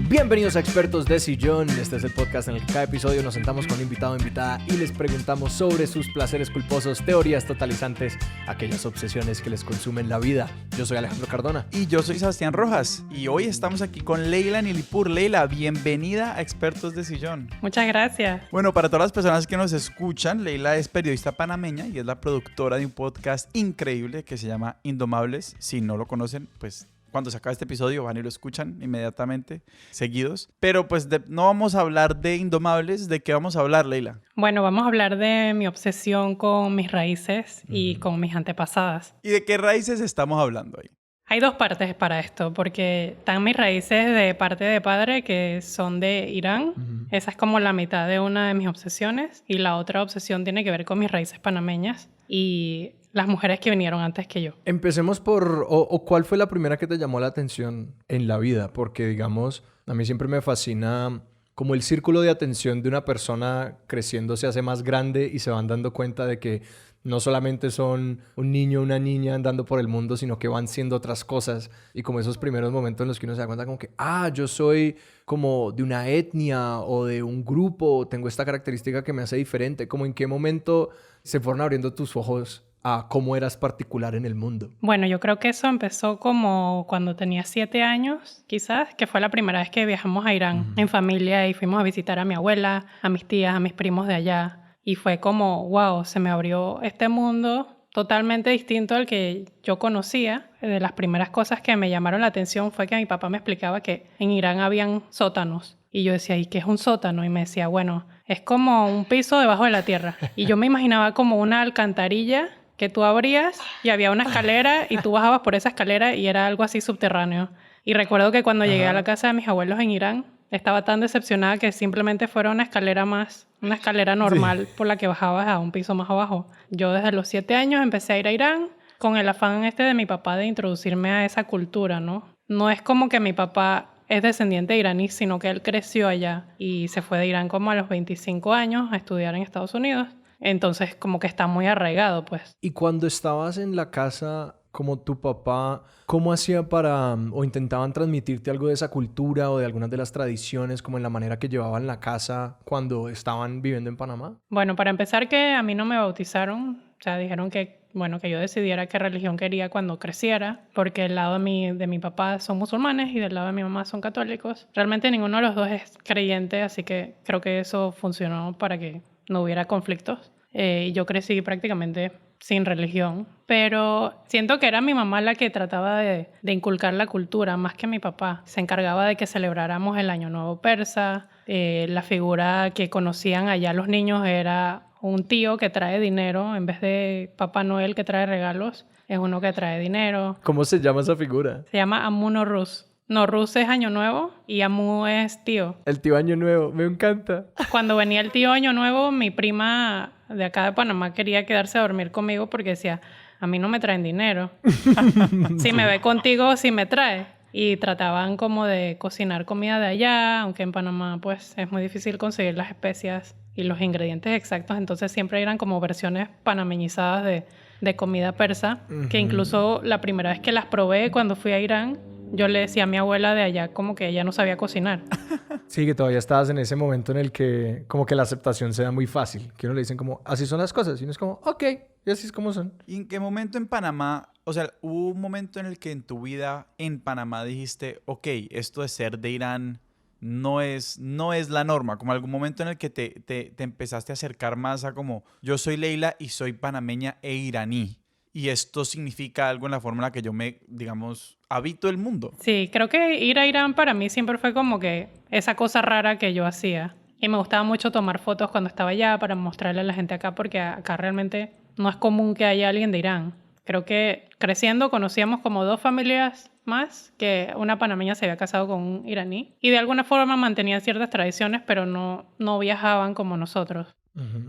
Bienvenidos a Expertos de Sillón. Este es el podcast en el que cada episodio nos sentamos con un invitado o invitada y les preguntamos sobre sus placeres culposos, teorías totalizantes, aquellas obsesiones que les consumen la vida. Yo soy Alejandro Cardona. Y yo soy Sebastián Rojas. Y hoy estamos aquí con Leila Nilipur. Leila, bienvenida a Expertos de Sillón. Muchas gracias. Bueno, para todas las personas que nos escuchan, Leila es periodista panameña y es la productora de un podcast increíble que se llama Indomables. Si no lo conocen, pues cuando se acabe este episodio van y lo escuchan inmediatamente, seguidos. Pero pues no vamos a hablar de Indomables. ¿De qué vamos a hablar, Leila? Bueno, vamos a hablar de mi obsesión con mis raíces y con mis antepasadas. ¿Y de qué raíces estamos hablando hoy? Hay dos partes para esto, porque están mis raíces de parte de padre, que son de Irán. Esa es como la mitad de una de mis obsesiones. Y la otra obsesión tiene que ver con mis raíces panameñas y las mujeres que vinieron antes que yo. Empecemos por... ¿Cuál fue la primera que te llamó la atención en la vida? Porque, digamos, a mí siempre me fascina como el círculo de atención de una persona creciendo se hace más grande y se van dando cuenta de que no solamente son un niño o una niña andando por el mundo, sino que van siendo otras cosas. Y como esos primeros momentos en los que uno se da cuenta como que, yo soy como de una etnia o de un grupo, tengo esta característica que me hace diferente. Como en qué momento se fueron abriendo tus ojos a cómo eras particular en el mundo. Bueno, yo creo que eso empezó como cuando tenía 7 años, quizás, que fue la primera vez que viajamos a Irán en familia y fuimos a visitar a mi abuela, a mis tías, a mis primos de allá. Y fue como, wow, se me abrió este mundo totalmente distinto al que yo conocía. De las primeras cosas que me llamaron la atención fue que mi papá me explicaba que en Irán habían sótanos. Y yo decía, ¿y qué es un sótano? Y me decía, bueno, es como un piso debajo de la tierra. Y yo me imaginaba como una alcantarilla que tú abrías y había una escalera y tú bajabas por esa escalera y era algo así subterráneo. Y recuerdo que cuando llegué a la casa de mis abuelos en Irán, estaba tan decepcionada que simplemente fuera una escalera normal por la que bajabas a un piso más abajo. Yo desde los 7 años empecé a ir a Irán con el afán de mi papá de introducirme a esa cultura, ¿no? No es como que mi papá es descendiente iraní, sino que él creció allá y se fue de Irán como a los 25 años a estudiar en Estados Unidos. Entonces, como que está muy arraigado, pues. Y cuando estabas en la casa, como tu papá, ¿cómo hacía o intentaban transmitirte algo de esa cultura o de algunas de las tradiciones, como en la manera que llevaban la casa cuando estaban viviendo en Panamá? Bueno, para empezar, que a mí no me bautizaron. O sea, dijeron que yo decidiera qué religión quería cuando creciera, porque el lado de mi papá son musulmanes y del lado de mi mamá son católicos. Realmente ninguno de los dos es creyente, así que creo que eso funcionó para que no hubiera conflictos. Y yo crecí prácticamente sin religión, pero siento que era mi mamá la que trataba de inculcar la cultura más que mi papá. Se encargaba de que celebráramos el Año Nuevo persa. La figura que conocían allá los niños era un tío que trae dinero en vez de Papá Noel que trae regalos. Es uno que trae dinero. ¿Cómo se llama esa figura? Se llama Amu Norruz. Norruz es Año Nuevo y Amu es tío. El tío Año Nuevo, me encanta. Cuando venía el tío Año Nuevo, mi prima de acá de Panamá quería quedarse a dormir conmigo porque decía, a mí no me traen dinero. Si me ve contigo, sí me trae. Y trataban como de cocinar comida de allá, aunque en Panamá pues es muy difícil conseguir las especias y los ingredientes exactos. Entonces siempre eran como versiones panameñizadas de comida persa, que incluso la primera vez que las probé cuando fui a Irán, yo le decía a mi abuela de allá como que ella no sabía cocinar. Sí, que todavía estabas en ese momento en el que como que la aceptación se da muy fácil. Que uno le dicen como, así son las cosas. Y uno es como, ok, y así es como son. ¿Y en qué momento en Panamá, o sea, hubo un momento en el que en tu vida en Panamá dijiste, ok, esto de ser de Irán no es la norma? Como algún momento en el que te empezaste a acercar más a como, yo soy Leila y soy panameña e iraní. Y esto significa algo en la forma en la que yo habito el mundo. Sí, creo que ir a Irán para mí siempre fue como que esa cosa rara que yo hacía. Y me gustaba mucho tomar fotos cuando estaba allá para mostrarle a la gente acá, porque acá realmente no es común que haya alguien de Irán. Creo que creciendo conocíamos como 2 familias más, que una panameña se había casado con un iraní. Y de alguna forma mantenían ciertas tradiciones, pero no viajaban como nosotros.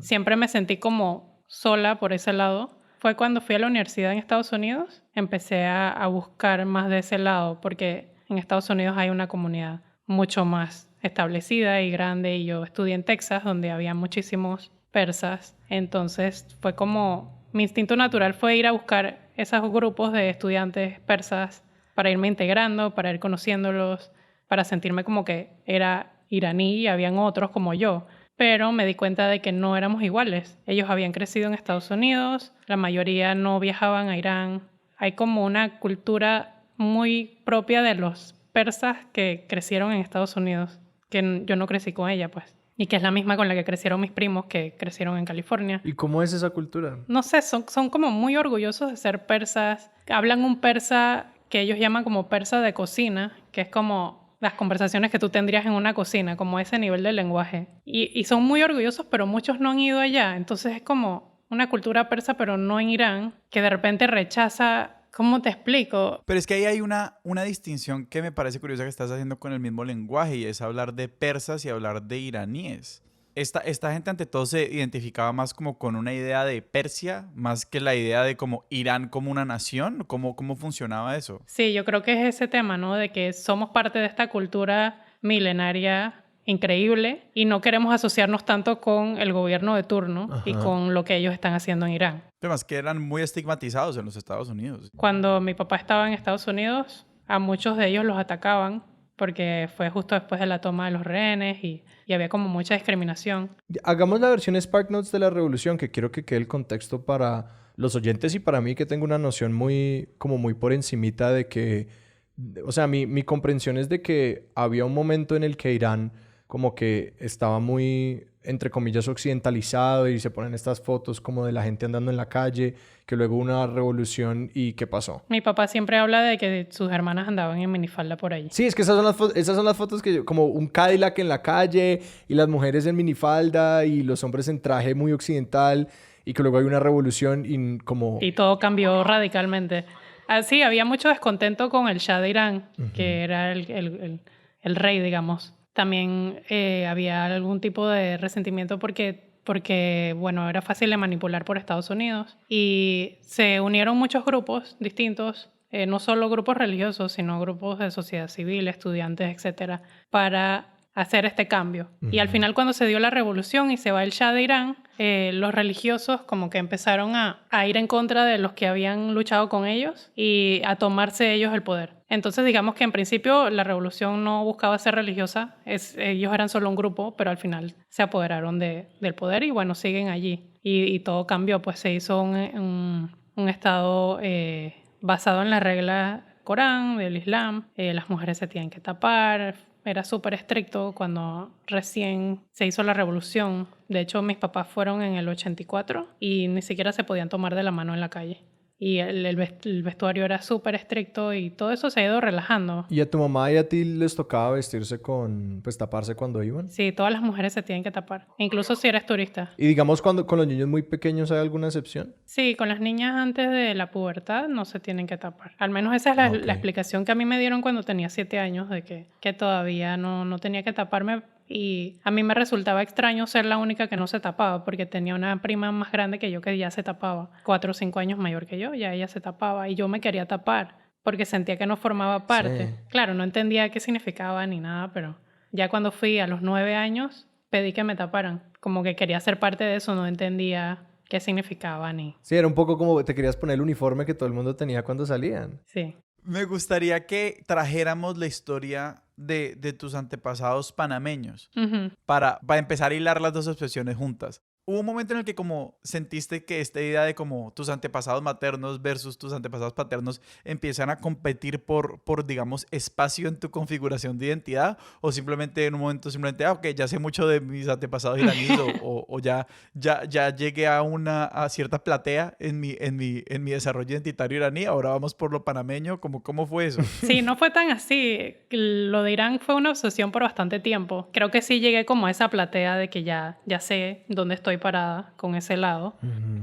Siempre me sentí como sola por ese lado. Fue cuando fui a la universidad en Estados Unidos, empecé a buscar más de ese lado, porque en Estados Unidos hay una comunidad mucho más establecida y grande, y yo estudié en Texas, donde había muchísimos persas. Entonces fue como, mi instinto natural fue ir a buscar esos grupos de estudiantes persas para irme integrando, para ir conociéndolos. para sentirme como que era iraní y habían otros como yo. Pero me di cuenta de que no éramos iguales. Ellos habían crecido en Estados Unidos, la mayoría no viajaban a Irán. Hay como una cultura muy propia de los persas que crecieron en Estados Unidos, que yo no crecí con ella, pues. Y que es la misma con la que crecieron mis primos que crecieron en California. ¿Y cómo es esa cultura? No sé, son como muy orgullosos de ser persas. Hablan un persa que ellos llaman como persa de cocina, que es como las conversaciones que tú tendrías en una cocina, como ese nivel de lenguaje. Y son muy orgullosos, pero muchos no han ido allá. Entonces es como una cultura persa, pero no en Irán, que de repente rechaza. ¿Cómo te explico? Pero es que ahí hay una distinción que me parece curiosa que estás haciendo con el mismo lenguaje, y es hablar de persas y hablar de iraníes. Esta gente ante todo se identificaba más como con una idea de Persia, más que la idea de como Irán como una nación. ¿Cómo funcionaba eso? Sí, yo creo que es ese tema, ¿no? De que somos parte de esta cultura milenaria increíble y no queremos asociarnos tanto con el gobierno de turno y con lo que ellos están haciendo en Irán. Temas que eran muy estigmatizados en los Estados Unidos. Cuando mi papá estaba en Estados Unidos, a muchos de ellos los atacaban porque fue justo después de la toma de los rehenes y había como mucha discriminación. Hagamos la versión Spark Notes de la revolución, que quiero que quede el contexto para los oyentes y para mí, que tengo una noción muy por encimita de que... O sea, mi comprensión es de que había un momento en el que Irán como que estaba muy, entre comillas, occidentalizado, y se ponen estas fotos como de la gente andando en la calle, que luego hubo una revolución. ¿Y qué pasó? Mi papá siempre habla de que sus hermanas andaban en minifalda por ahí. Sí, es que esas son las fotos que como un Cadillac en la calle y las mujeres en minifalda y los hombres en traje muy occidental, y que luego hay una revolución y como... Y todo cambió radicalmente. Así, había mucho descontento con el Shah de Irán, que era el rey, digamos. También había algún tipo de resentimiento porque, bueno, era fácil de manipular por Estados Unidos. Y se unieron muchos grupos distintos, no solo grupos religiosos, sino grupos de sociedad civil, estudiantes, etcétera, para hacer este cambio. Y al final, cuando se dio la revolución y se va el Shah de Irán, los religiosos como que empezaron a ir en contra de los que habían luchado con ellos y a tomarse ellos el poder. Entonces, digamos que en principio la revolución no buscaba ser religiosa, ellos eran solo un grupo, pero al final se apoderaron del poder y bueno, siguen allí. Y todo cambió, pues se hizo un estado basado en la regla Corán, del Islam. Las mujeres se tienen que tapar. Era súper estricto cuando recién se hizo la revolución. De hecho, mis papás fueron en el 84 y ni siquiera se podían tomar de la mano en la calle. Y el vestuario era súper estricto y todo eso se ha ido relajando. ¿Y a tu mamá y a ti les tocaba vestirse taparse cuando iban? Sí, todas las mujeres se tienen que tapar, incluso si eres turista. Y digamos, cuando con los niños muy pequeños, ¿hay alguna excepción? Sí, con las niñas antes de la pubertad no se tienen que tapar. Al menos esa es la explicación que a mí me dieron cuando tenía 7 años, de que todavía no tenía que taparme. Y a mí me resultaba extraño ser la única que no se tapaba, porque tenía una prima más grande que yo que ya se tapaba, 4 o 5 años mayor que yo, ya ella se tapaba y yo me quería tapar porque sentía que no formaba parte. Sí. Claro, no entendía qué significaba ni nada, pero ya cuando fui a los 9 años pedí que me taparan, como que quería ser parte de eso, no entendía qué significaba ni... Sí, era un poco como te querías poner el uniforme que todo el mundo tenía cuando salían. Sí. Me gustaría que trajéramos la historia de tus antepasados panameños para empezar a hilar las dos expresiones juntas. Hubo un momento en el que como sentiste que esta idea de como tus antepasados maternos versus tus antepasados paternos empiezan a competir por digamos, espacio en tu configuración de identidad, o simplemente en un momento ok, ya sé mucho de mis antepasados iraníes o ya llegué a cierta platea en mi desarrollo identitario iraní, ahora vamos por lo panameño. ¿Cómo fue eso? Sí, no fue tan así. Lo de Irán fue una obsesión por bastante tiempo. Creo que sí llegué como a esa platea de que ya sé dónde estoy parada con ese lado,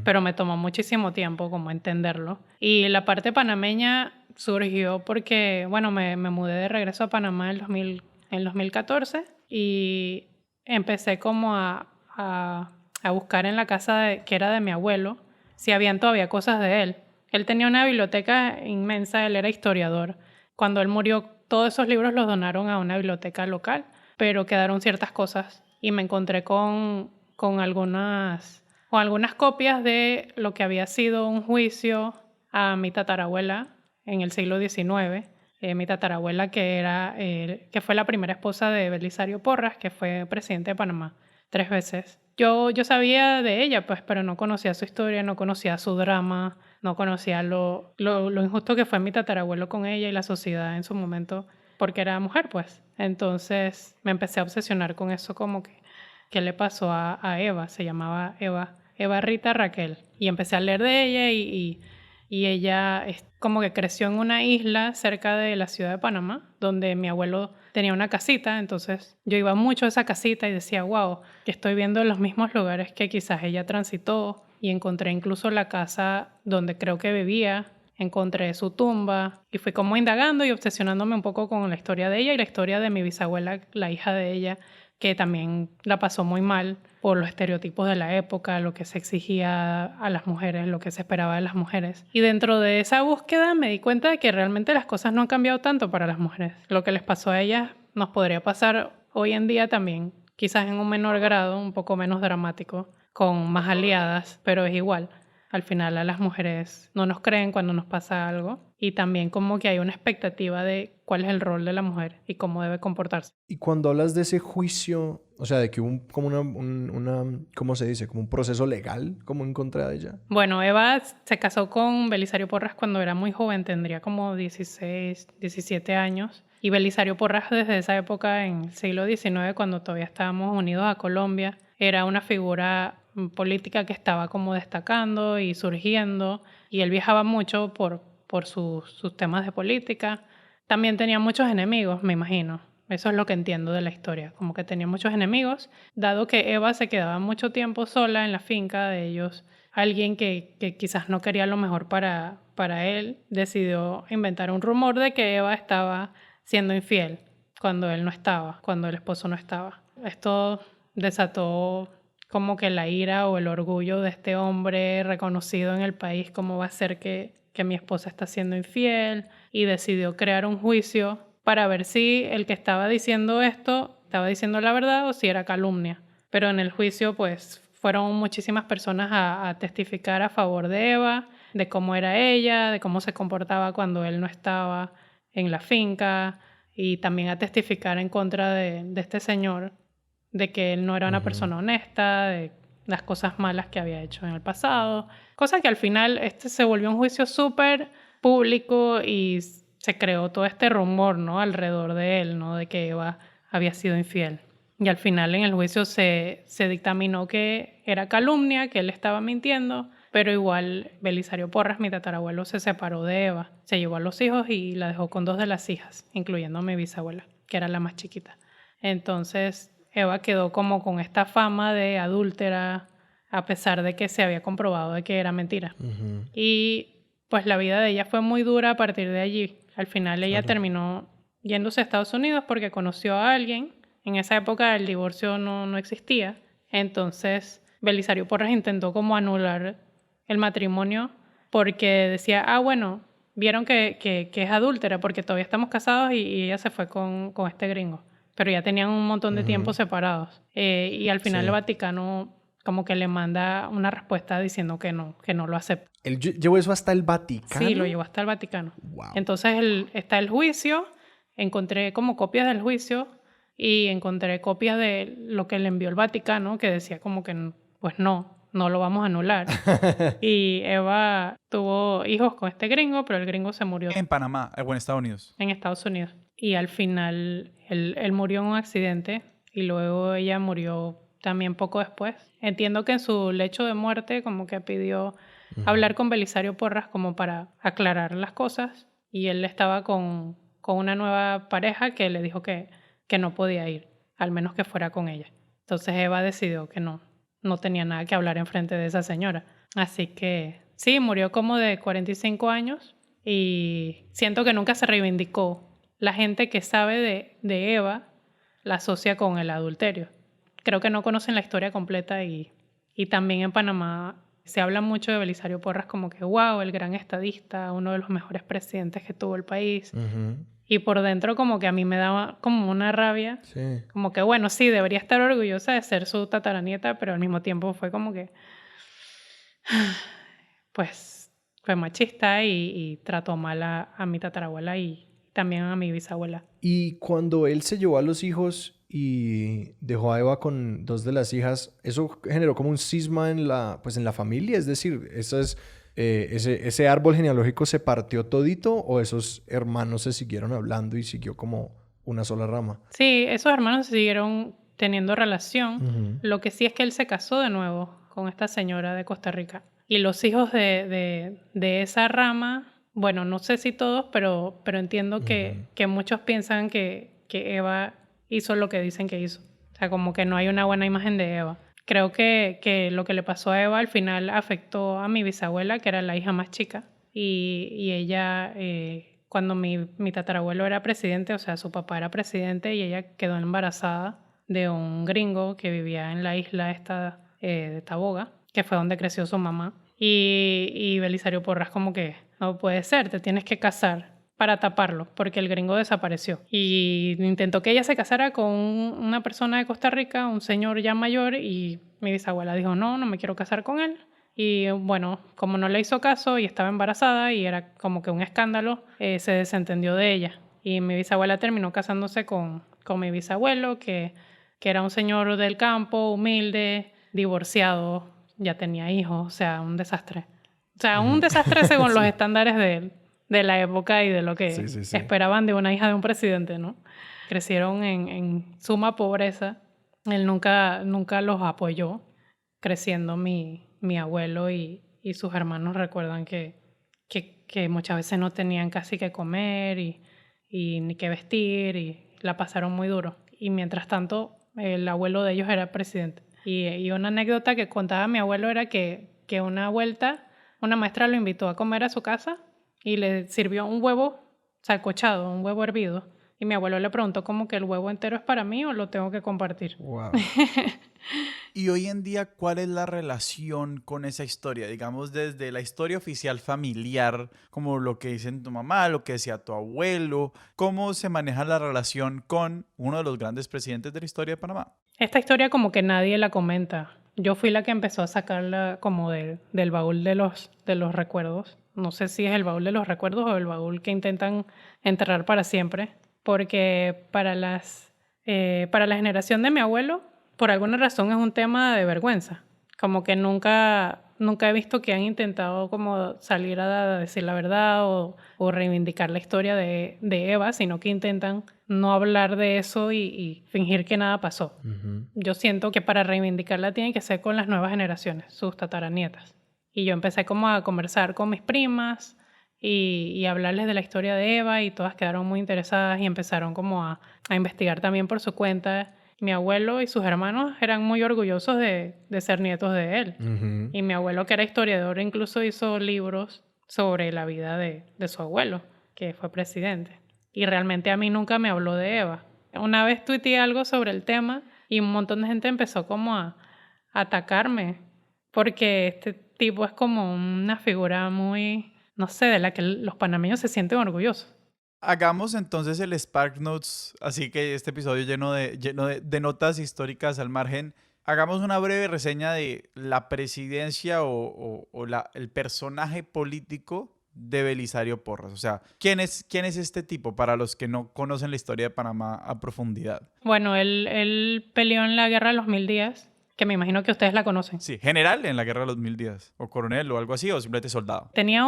pero me tomó muchísimo tiempo como entenderlo. Y la parte panameña surgió porque, bueno, me mudé de regreso a Panamá en 2014 y empecé como a buscar en la casa que era de mi abuelo si habían todavía cosas de él. Él tenía una biblioteca inmensa, él era historiador. Cuando él murió, todos esos libros los donaron a una biblioteca local, pero quedaron ciertas cosas y me encontré con algunas copias de lo que había sido un juicio a mi tatarabuela en el siglo XIX, mi tatarabuela, que fue la primera esposa de Belisario Porras, que fue presidente de Panamá 3 veces. Yo sabía de ella, pues, pero no conocía su historia, no conocía su drama, no conocía lo injusto que fue mi tatarabuelo con ella y la sociedad en su momento, porque era mujer, pues. Entonces me empecé a obsesionar con eso, como que, ¿qué le pasó a Eva? Se llamaba Eva Rita Raquel. Y empecé a leer de ella y ella como que creció en una isla cerca de la ciudad de Panamá, donde mi abuelo tenía una casita. Entonces yo iba mucho a esa casita y decía, wow, que estoy viendo los mismos lugares que quizás ella transitó, y encontré incluso la casa donde creo que vivía, encontré su tumba y fui como indagando y obsesionándome un poco con la historia de ella y la historia de mi bisabuela, la hija de ella, que también la pasó muy mal por los estereotipos de la época, lo que se exigía a las mujeres, lo que se esperaba de las mujeres. Y dentro de esa búsqueda me di cuenta de que realmente las cosas no han cambiado tanto para las mujeres. Lo que les pasó a ellas nos podría pasar hoy en día también, quizás en un menor grado, un poco menos dramático, con más aliadas, pero es igual. Al final a las mujeres no nos creen cuando nos pasa algo, y también como que hay una expectativa de cuál es el rol de la mujer y cómo debe comportarse. Y cuando hablas de ese juicio, o sea, de que hubo como ¿cómo se dice? Como un proceso legal como en contra de ella. Bueno, Eva se casó con Belisario Porras cuando era muy joven, tendría como 16, 17 años. Y Belisario Porras desde esa época, en el siglo XIX, cuando todavía estábamos unidos a Colombia, era una figura política que estaba como destacando y surgiendo, y él viajaba mucho por sus temas de política. También tenía muchos enemigos, me imagino. Eso es lo que entiendo de la historia, como que tenía muchos enemigos, dado que Eva se quedaba mucho tiempo sola en la finca de ellos. Alguien que quizás no quería lo mejor para él, decidió inventar un rumor de que Eva estaba siendo infiel cuando él no estaba, cuando el esposo no estaba. Esto desató como que la ira o el orgullo de este hombre reconocido en el país, cómo va a ser que mi esposa está siendo infiel, y decidió crear un juicio para ver si el que estaba diciendo esto estaba diciendo la verdad o si era calumnia. Pero en el juicio pues fueron muchísimas personas a testificar a favor de Eva, de cómo era ella, de cómo se comportaba cuando él no estaba en la finca, y también a testificar en contra de este señor, de que él no era una persona honesta, de las cosas malas que había hecho en el pasado. Cosa que al final se volvió un juicio súper público y se creó todo este rumor, ¿no?, alrededor de él, ¿no?, de que Eva había sido infiel. Y al final en el juicio se dictaminó que era calumnia, que él estaba mintiendo, pero igual Belisario Porras, mi tatarabuelo, se separó de Eva, se llevó a los hijos y la dejó con 2 de las hijas, incluyendo a mi bisabuela, que era la más chiquita. Entonces Eva quedó como con esta fama de adúltera, a pesar de que se había comprobado de que era mentira. Y pues la vida de ella fue muy dura a partir de allí. Al final ella terminó yéndose a Estados Unidos porque conoció a alguien. En esa época el divorcio no existía. Entonces Belisario Porras intentó como anular el matrimonio porque decía, bueno, vieron que es adúltera porque todavía estamos casados, y ella se fue con este gringo. Pero ya tenían un montón de tiempo separados. Y al final el Vaticano como que le manda una respuesta diciendo que no lo acepta. ¿Él llevó eso hasta el Vaticano? Sí, lo llevó hasta el Vaticano. Wow. Entonces está el juicio, encontré como copias del juicio y encontré copias de lo que le envió el Vaticano, que decía como que pues no lo vamos a anular. Y Eva tuvo hijos con este gringo, pero el gringo se murió En Panamá o en Estados Unidos. en Estados Unidos. Y al final él murió en un accidente y luego ella murió también poco después. Entiendo que en su lecho de muerte como que pidió hablar con Belisario Porras como para aclarar las cosas, y él estaba con una nueva pareja que le dijo que no podía ir, al menos que fuera con ella. Entonces Eva decidió que no tenía nada que hablar en frente de esa señora. Así que sí, murió como de 45 años y siento que nunca se reivindicó. La gente que sabe de Eva la asocia con el adulterio. Creo que no conocen la historia completa, y también en Panamá se habla mucho de Belisario Porras como que, wow, el gran estadista, uno de los mejores presidentes que tuvo el país. Y por dentro como que a mí me daba como una rabia. Sí. Como que, bueno, sí, debería estar orgullosa de ser su tataranieta, pero al mismo tiempo fue como que, pues, fue machista y trató mal a mi tatarabuela y también a mi bisabuela. Y cuando él se llevó a los hijos y dejó a Eva con 2 de las hijas, ¿eso generó como un cisma en la familia? Es decir, ¿ese árbol genealógico se partió todito o esos hermanos se siguieron hablando y siguió como una sola rama? Sí, esos hermanos siguieron teniendo relación. Ujú. Lo que sí es que él se casó de nuevo con esta señora de Costa Rica. Y los hijos de esa rama, bueno, no sé si todos, pero entiendo que muchos piensan que Eva hizo lo que dicen que hizo. O sea, como que no hay una buena imagen de Eva. Creo que lo que le pasó a Eva al final afectó a mi bisabuela, que era la hija más chica. Y ella, cuando mi tatarabuelo era presidente, o sea, su papá era presidente, y ella quedó embarazada de un gringo que vivía en la isla esta de Taboga, que fue donde creció su mamá. Y Belisario Porras como que, no puede ser, te tienes que casar para taparlo, porque el gringo desapareció. Y intentó que ella se casara con una persona de Costa Rica, un señor ya mayor, y mi bisabuela dijo, no me quiero casar con él. Y bueno, como no le hizo caso y estaba embarazada y era como que un escándalo, se desentendió de ella. Y mi bisabuela terminó casándose con mi bisabuelo, que era un señor del campo, humilde, divorciado, ya tenía hijos, o sea, un desastre. O sea, un desastre según los estándares de la época y de lo que Sí, sí, sí. esperaban de una hija de un presidente, ¿no? Crecieron en suma pobreza. Él nunca los apoyó. Creciendo mi abuelo y sus hermanos recuerdan que muchas veces no tenían casi que comer y ni que vestir y la pasaron muy duro. Y mientras tanto, el abuelo de ellos era presidente. Y una anécdota que contaba mi abuelo era que una vuelta una maestra lo invitó a comer a su casa y le sirvió un huevo sancochado, un huevo hervido. Y mi abuelo le preguntó como que el huevo entero es para mí o lo tengo que compartir. Wow. Y hoy en día, ¿cuál es la relación con esa historia? Digamos, desde la historia oficial familiar, como lo que dicen tu mamá, lo que decía tu abuelo, ¿cómo se maneja la relación con uno de los grandes presidentes de la historia de Panamá? Esta historia como que nadie la comenta. Yo fui la que empezó a sacarla como del baúl de los recuerdos. No sé si es el baúl de los recuerdos o el baúl que intentan enterrar para siempre. Porque para la generación de mi abuelo, por alguna razón es un tema de vergüenza. Como que nunca he visto que han intentado como salir a decir la verdad o reivindicar la historia de Eva, sino que intentan no hablar de eso y fingir que nada pasó. Ujú. Yo siento que para reivindicarla tiene que ser con las nuevas generaciones, sus tataranietas. Y yo empecé como a conversar con mis primas y hablarles de la historia de Eva y todas quedaron muy interesadas y empezaron como a investigar también por su cuenta. Mi abuelo y sus hermanos eran muy orgullosos de ser nietos de él. Ujú. Y mi abuelo, que era historiador, incluso hizo libros sobre la vida de su abuelo, que fue presidente. Y realmente a mí nunca me habló de Eva. Una vez tuiteé algo sobre el tema y un montón de gente empezó como a atacarme, porque este tipo es como una figura muy, no sé, de la que los panameños se sienten orgullosos. Hagamos entonces el Spark Notes, así que este episodio lleno de notas históricas al margen. Hagamos una breve reseña de la presidencia o el personaje político de Belisario Porras. O sea, ¿quién es este tipo para los que no conocen la historia de Panamá a profundidad? Bueno, él peleó en la Guerra de los 1000 días, que me imagino que ustedes la conocen. Sí, general en la Guerra de los 1000 días, o coronel o algo así, o simplemente soldado. Tenía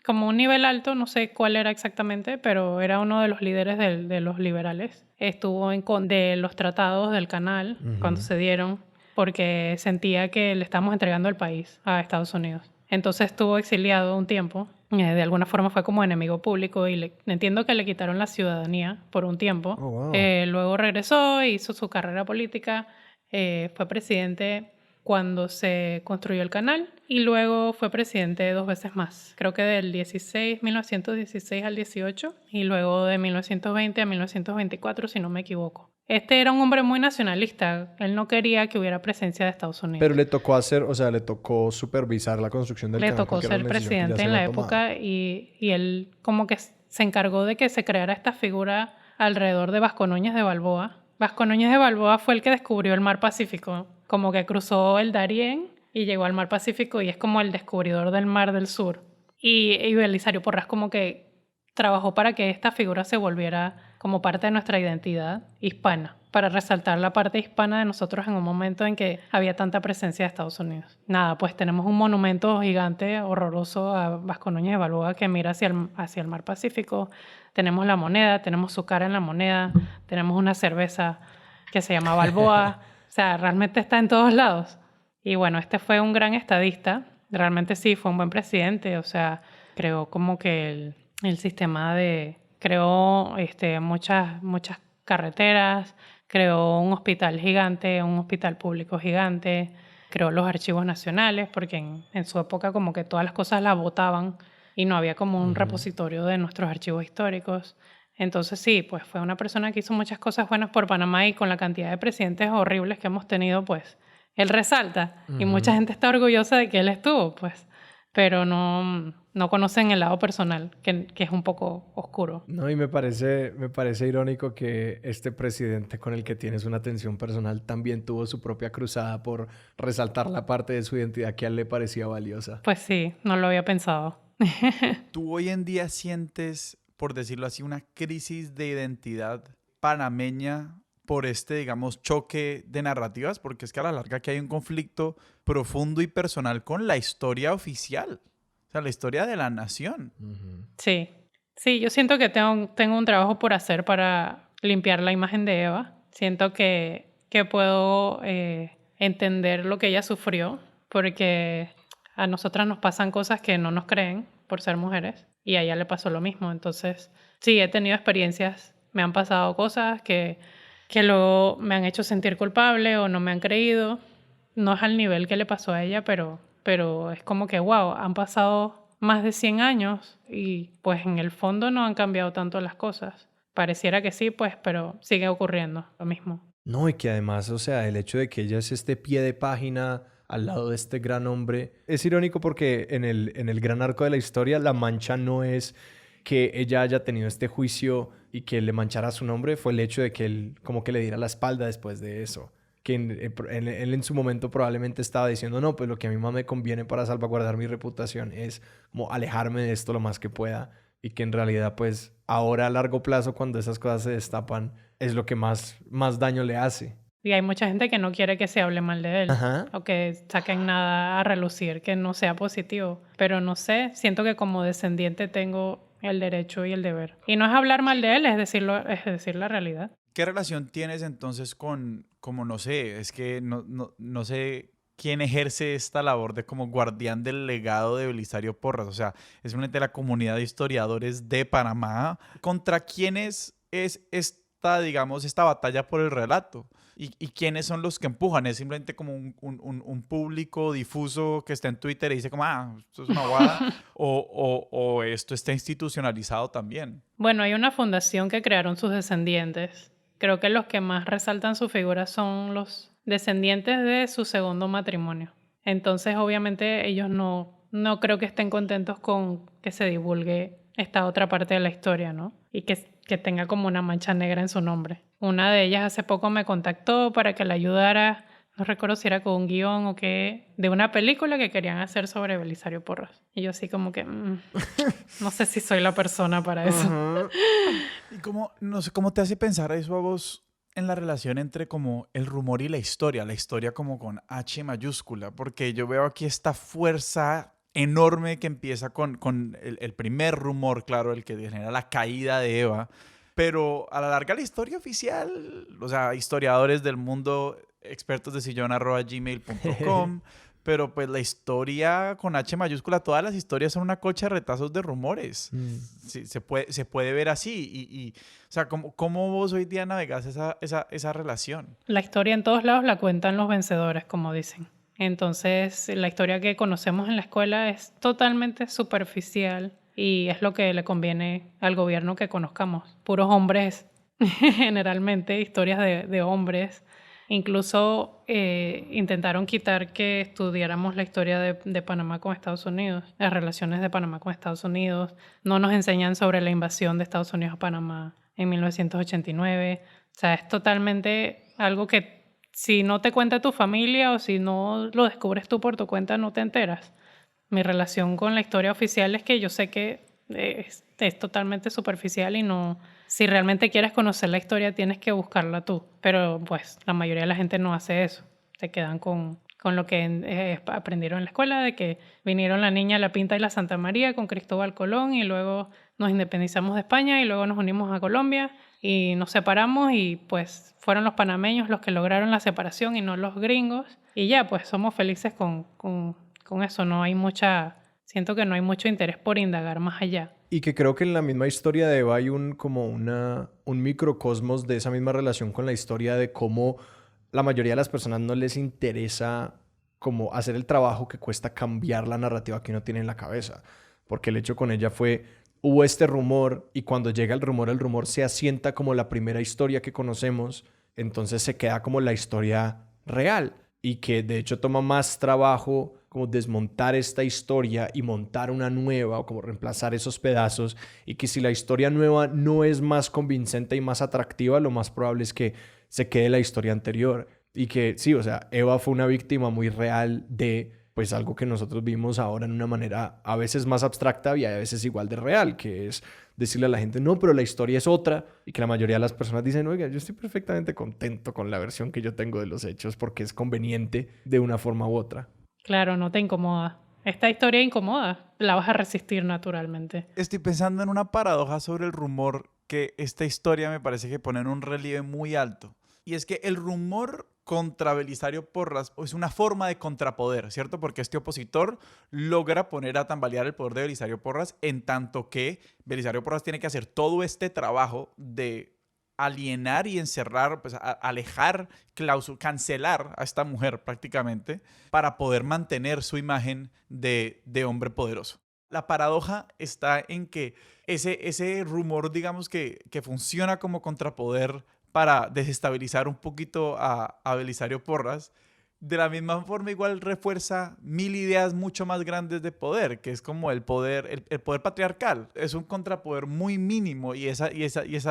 como un nivel alto, no sé cuál era exactamente, pero era uno de los líderes de los liberales. Estuvo en contra de los tratados del canal cuando se dieron, porque sentía que le estábamos entregando el país a Estados Unidos. Entonces estuvo exiliado un tiempo. De alguna forma fue como enemigo público y entiendo que le quitaron la ciudadanía por un tiempo. Oh, wow. Luego regresó, hizo su carrera política, fue presidente cuando se construyó el canal y luego fue presidente 2 veces más. Creo que del 1916 al 18 y luego de 1920 a 1924, si no me equivoco. Este era un hombre muy nacionalista. Él no quería que hubiera presencia de Estados Unidos. Pero le tocó supervisar la construcción del Le canal, tocó porque era ser una decisión que ya presidente se en la había tomado. época y él como que se encargó de que se creara esta figura alrededor de Vasco Núñez de Balboa. Vasco Núñez de Balboa fue el que descubrió el mar Pacífico, como que cruzó el Darién y llegó al mar Pacífico y es como el descubridor del mar del sur. Y Belisario Porras como que trabajó para que esta figura se volviera como parte de nuestra identidad hispana, para resaltar la parte hispana de nosotros en un momento en que había tanta presencia de Estados Unidos. Nada, pues tenemos un monumento gigante, horroroso, a Vasco Núñez de Balboa que mira hacia el mar Pacífico. Tenemos la moneda, tenemos su cara en la moneda, tenemos una cerveza que se llama Balboa. O sea, realmente está en todos lados. Y bueno, este fue un gran estadista. Realmente sí, fue un buen presidente. O sea, creó como que el sistema creó muchas carreteras, creó un hospital gigante, un hospital público gigante, creó los archivos nacionales, porque en su época como que todas las cosas las botaban y no había como un repositorio de nuestros archivos históricos. Entonces sí, pues fue una persona que hizo muchas cosas buenas por Panamá y con la cantidad de presidentes horribles que hemos tenido, pues él resalta y mucha gente está orgullosa de que él estuvo, pues, pero no conocen el lado personal, que es un poco oscuro. No, y me parece irónico que este presidente con el que tienes una tensión personal también tuvo su propia cruzada por resaltar la parte de su identidad que a él le parecía valiosa. Pues sí, no lo había pensado. ¿Tú hoy en día sientes, por decirlo así, una crisis de identidad panameña por digamos, choque de narrativas? Porque es que a la larga que hay un conflicto profundo y personal con la historia oficial, o sea, la historia de la nación. Sí, yo siento que tengo un trabajo por hacer para limpiar la imagen de Eva. Siento que puedo entender lo que ella sufrió, porque a nosotras nos pasan cosas que no nos creen por ser mujeres y a ella le pasó lo mismo. Entonces, sí, he tenido experiencias, me han pasado cosas que luego me han hecho sentir culpable o no me han creído. No es al nivel que le pasó a ella, pero es como que, wow, han pasado más de 100 años y pues en el fondo no han cambiado tanto las cosas. Pareciera que sí, pues, pero sigue ocurriendo lo mismo. No, y que además, o sea, el hecho de que ella es este pie de página al lado de este gran hombre, es irónico porque en el gran arco de la historia, la mancha no es que ella haya tenido este juicio y que le manchara su nombre, fue el hecho de que él como que le diera la espalda después de eso. Que él en su momento probablemente estaba diciendo, no, pues lo que a mí más me conviene para salvaguardar mi reputación es como alejarme de esto lo más que pueda. Y que en realidad, pues, ahora a largo plazo, cuando esas cosas se destapan, es lo que más daño le hace. Y hay mucha gente que no quiere que se hable mal de él. Ajá. O que saquen nada a relucir, que no sea positivo. Pero no sé, siento que como descendiente tengo el derecho y el deber. Y no es hablar mal de él, es decir la realidad. ¿Qué relación tienes entonces como no sé, es que no sé quién ejerce esta labor de como guardián del legado de Belisario Porras? O sea, es una de la comunidad de historiadores de Panamá. ¿Contra quiénes es esta batalla por el relato? ¿Y quiénes son los que empujan? ¿Es simplemente como un público difuso que está en Twitter y dice como, esto es una guada? ¿O esto está institucionalizado también? Bueno, hay una fundación que crearon sus descendientes. Creo que los que más resaltan su figura son los descendientes de su segundo matrimonio. Entonces, obviamente, ellos no creo que estén contentos con que se divulgue esta otra parte de la historia, ¿no? Y que tenga como una mancha negra en su nombre. Una de ellas hace poco me contactó para que la ayudara, no recuerdo si era con un guión o qué, de una película que querían hacer sobre Belisario Porras. Y yo así como que, no sé si soy la persona para eso. ¿Y no sé, cómo te hace pensar eso a vos en la relación entre como el rumor y la historia como con H mayúscula? Porque yo veo aquí esta fuerza enorme que empieza con el primer rumor, claro, el que genera la caída de Eva, pero a la larga la historia oficial, o sea, historiadores del mundo, expertos de sillón@gmail.com, pero pues la historia con H mayúscula, todas las historias son una cocha de retazos de rumores. Sí, se puede ver así. Y o sea, ¿cómo vos hoy día navegás esa relación? La historia en todos lados la cuentan los vencedores, como dicen. Entonces, la historia que conocemos en la escuela es totalmente superficial y es lo que le conviene al gobierno que conozcamos. Puros hombres, generalmente, historias de hombres. Incluso intentaron quitar que estudiáramos la historia de Panamá con Estados Unidos, las relaciones de Panamá con Estados Unidos. No nos enseñan sobre la invasión de Estados Unidos a Panamá en 1989. O sea, es totalmente algo que si no te cuenta tu familia o si no lo descubres tú por tu cuenta, no te enteras. Mi relación con la historia oficial es que yo sé que es totalmente superficial y no... Si realmente quieres conocer la historia, tienes que buscarla tú. Pero pues la mayoría de la gente no hace eso. Se quedan con lo que aprendieron en la escuela, de que vinieron la Niña, la Pinta y la Santa María con Cristóbal Colón y luego nos independizamos de España y luego nos unimos a Colombia y nos separamos y pues fueron los panameños los que lograron la separación y no los gringos. Y ya, pues somos felices con eso. No hay siento que no hay mucho interés por indagar más allá. Y que creo que en la misma historia de Eva hay un microcosmos de esa misma relación con la historia de cómo la mayoría de las personas no les interesa como hacer el trabajo que cuesta cambiar la narrativa que uno tiene en la cabeza. Porque el hecho con ella hubo este rumor y cuando llega el rumor se asienta como la primera historia que conocemos, entonces se queda como la historia real y que de hecho toma más trabajo como desmontar esta historia y montar una nueva o como reemplazar esos pedazos y que si la historia nueva no es más convincente y más atractiva, lo más probable es que se quede la historia anterior y que sí, o sea, Eva fue una víctima muy real de pues algo que nosotros vimos ahora en una manera a veces más abstracta y a veces igual de real, que es decirle a la gente, no, pero la historia es otra y que la mayoría de las personas dicen, oiga, yo estoy perfectamente contento con la versión que yo tengo de los hechos porque es conveniente de una forma u otra. Claro, no te incomoda. Esta historia incomoda, la vas a resistir naturalmente. Estoy pensando en una paradoja sobre el rumor que esta historia me parece que pone en un relieve muy alto. Y es que el rumor contra Belisario Porras es una forma de contrapoder, ¿cierto? Porque este opositor logra poner a tambalear el poder de Belisario Porras en tanto que Belisario Porras tiene que hacer todo este trabajo de alienar y encerrar, pues alejar, cancelar a esta mujer prácticamente para poder mantener su imagen de hombre poderoso. La paradoja está en que ese rumor, digamos que funciona como contrapoder para desestabilizar un poquito a Belisario Porras, de la misma forma igual refuerza 1000 ideas mucho más grandes de poder, que es como el poder patriarcal. Es un contrapoder muy mínimo y esa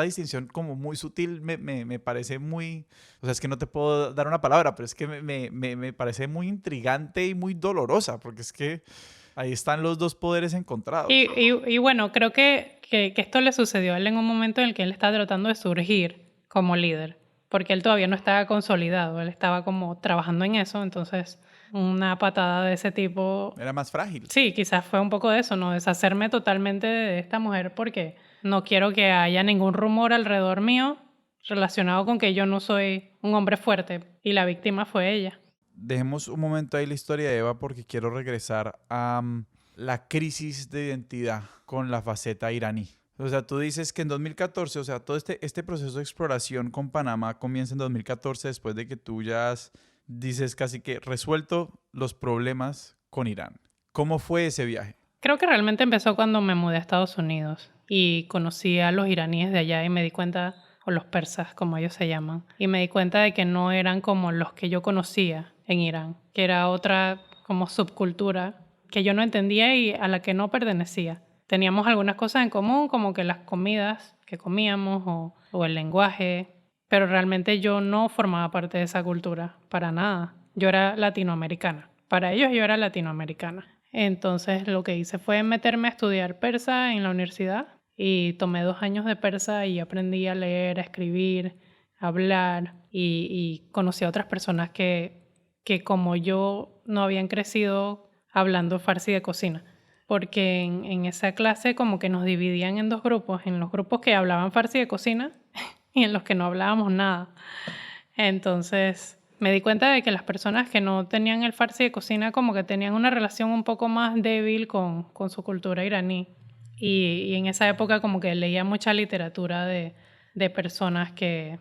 distinción como muy sutil me parece muy... O sea, es que no te puedo dar una palabra, pero es que me parece muy intrigante y muy dolorosa, porque es que ahí están los dos poderes encontrados. Y bueno, creo que esto le sucedió a él en un momento en el que él estaba tratando de surgir como líder, porque él todavía no estaba consolidado, él estaba como trabajando en eso, entonces una patada de ese tipo... Era más frágil. Sí, quizás fue un poco de eso, ¿no? Deshacerme totalmente de esta mujer porque no quiero que haya ningún rumor alrededor mío relacionado con que yo no soy un hombre fuerte y la víctima fue ella. Dejemos un momento ahí la historia de Eva porque quiero regresar a la crisis de identidad con la faceta iraní. O sea, tú dices que en 2014, o sea, todo este proceso de exploración con Panamá comienza en 2014 después de que tú ya dices casi que resuelto los problemas con Irán. ¿Cómo fue ese viaje? Creo que realmente empezó cuando me mudé a Estados Unidos y conocí a los iraníes de allá y me di cuenta, o los persas como ellos se llaman, y me di cuenta de que no eran como los que yo conocía en Irán, que era otra como subcultura que yo no entendía y a la que no pertenecía. Teníamos algunas cosas en común, como que las comidas que comíamos o el lenguaje, pero realmente yo no formaba parte de esa cultura, para nada. Yo era latinoamericana. Para ellos yo era latinoamericana. Entonces lo que hice fue meterme a estudiar persa en la universidad y tomé 2 años de persa y aprendí a leer, a escribir, a hablar y conocí a otras personas que como yo no habían crecido hablando farsi de cocina. Porque en esa clase como que nos dividían en 2 grupos, en los grupos que hablaban farsi de cocina y en los que no hablábamos nada. Entonces me di cuenta de que las personas que no tenían el farsi de cocina como que tenían una relación un poco más débil con su cultura iraní. Y en esa época como que leía mucha literatura de personas que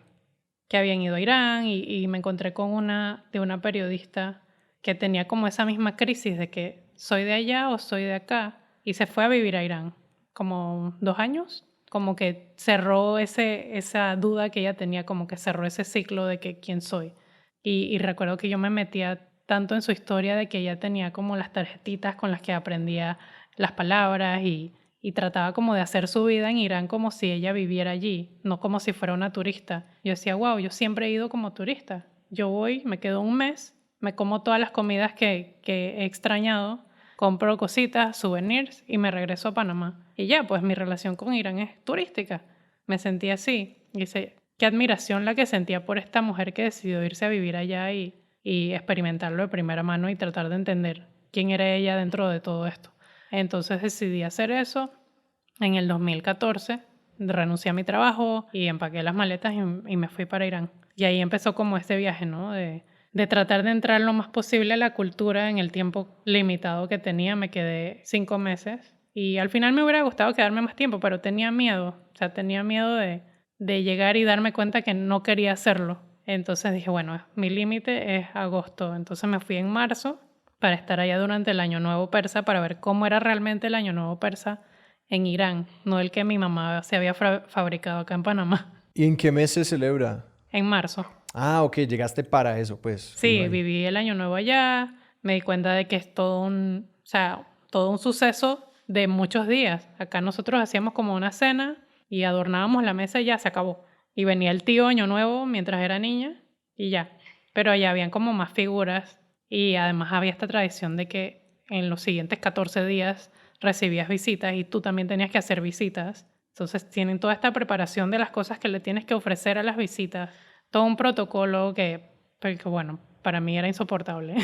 habían ido a Irán y me encontré con una periodista que tenía como esa misma crisis de que soy de allá o soy de acá y se fue a vivir a Irán como 2 años, como que cerró esa duda que ella tenía, como que cerró ese ciclo de que quién soy. Y recuerdo que yo me metía tanto en su historia de que ella tenía como las tarjetitas con las que aprendía las palabras y trataba como de hacer su vida en Irán como si ella viviera allí, no como si fuera una turista. Yo decía, wow, yo siempre he ido como turista. Yo voy, me quedo un mes, me como todas las comidas que he extrañado, compro cositas, souvenirs y me regreso a Panamá. Y ya, pues mi relación con Irán es turística. Me sentí así. Y dice, qué admiración la que sentía por esta mujer que decidió irse a vivir allá y experimentarlo de primera mano y tratar de entender quién era ella dentro de todo esto. Entonces decidí hacer eso. En el 2014 renuncié a mi trabajo y empaqué las maletas y me fui para Irán. Y ahí empezó como este viaje, ¿no? De tratar de entrar lo más posible a la cultura en el tiempo limitado que tenía. Me quedé 5 meses y al final me hubiera gustado quedarme más tiempo, pero tenía miedo. O sea, tenía miedo de llegar y darme cuenta que no quería hacerlo. Entonces dije, bueno, mi límite es agosto. Entonces me fui en marzo para estar allá durante el Año Nuevo Persa para ver cómo era realmente el Año Nuevo Persa en Irán, no el que mi mamá se había fabricado acá en Panamá. ¿Y en qué mes se celebra? En marzo. Ah, ok, llegaste para eso, pues. Sí, Igual. viví el Año Nuevo allá, me di cuenta de que es todo un suceso de muchos días. Acá nosotros hacíamos como una cena y adornábamos la mesa y ya se acabó. Y venía el tío Año Nuevo mientras era niña y ya. Pero allá habían como más figuras y además había esta tradición de que en los siguientes 14 días recibías visitas y tú también tenías que hacer visitas. Entonces tienen toda esta preparación de las cosas que le tienes que ofrecer a las visitas. Todo un protocolo que bueno, para mí era insoportable.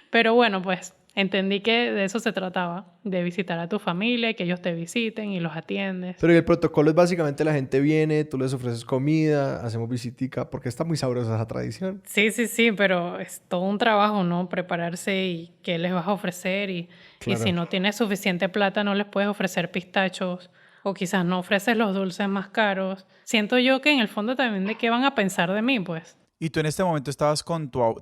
Pero bueno, pues entendí que de eso se trataba, de visitar a tu familia, que ellos te visiten y los atiendes. Pero el protocolo es básicamente la gente viene, tú les ofreces comida, hacemos visitica, porque está muy sabrosa esa tradición. Sí, pero es todo un trabajo, ¿no? Prepararse y qué les vas a ofrecer y Claro. si no tienes suficiente plata no les puedes ofrecer pistachos o quizás no ofreces los dulces más caros. Siento yo que en el fondo también de qué van a pensar de mí, pues. ¿Y tú en este momento estabas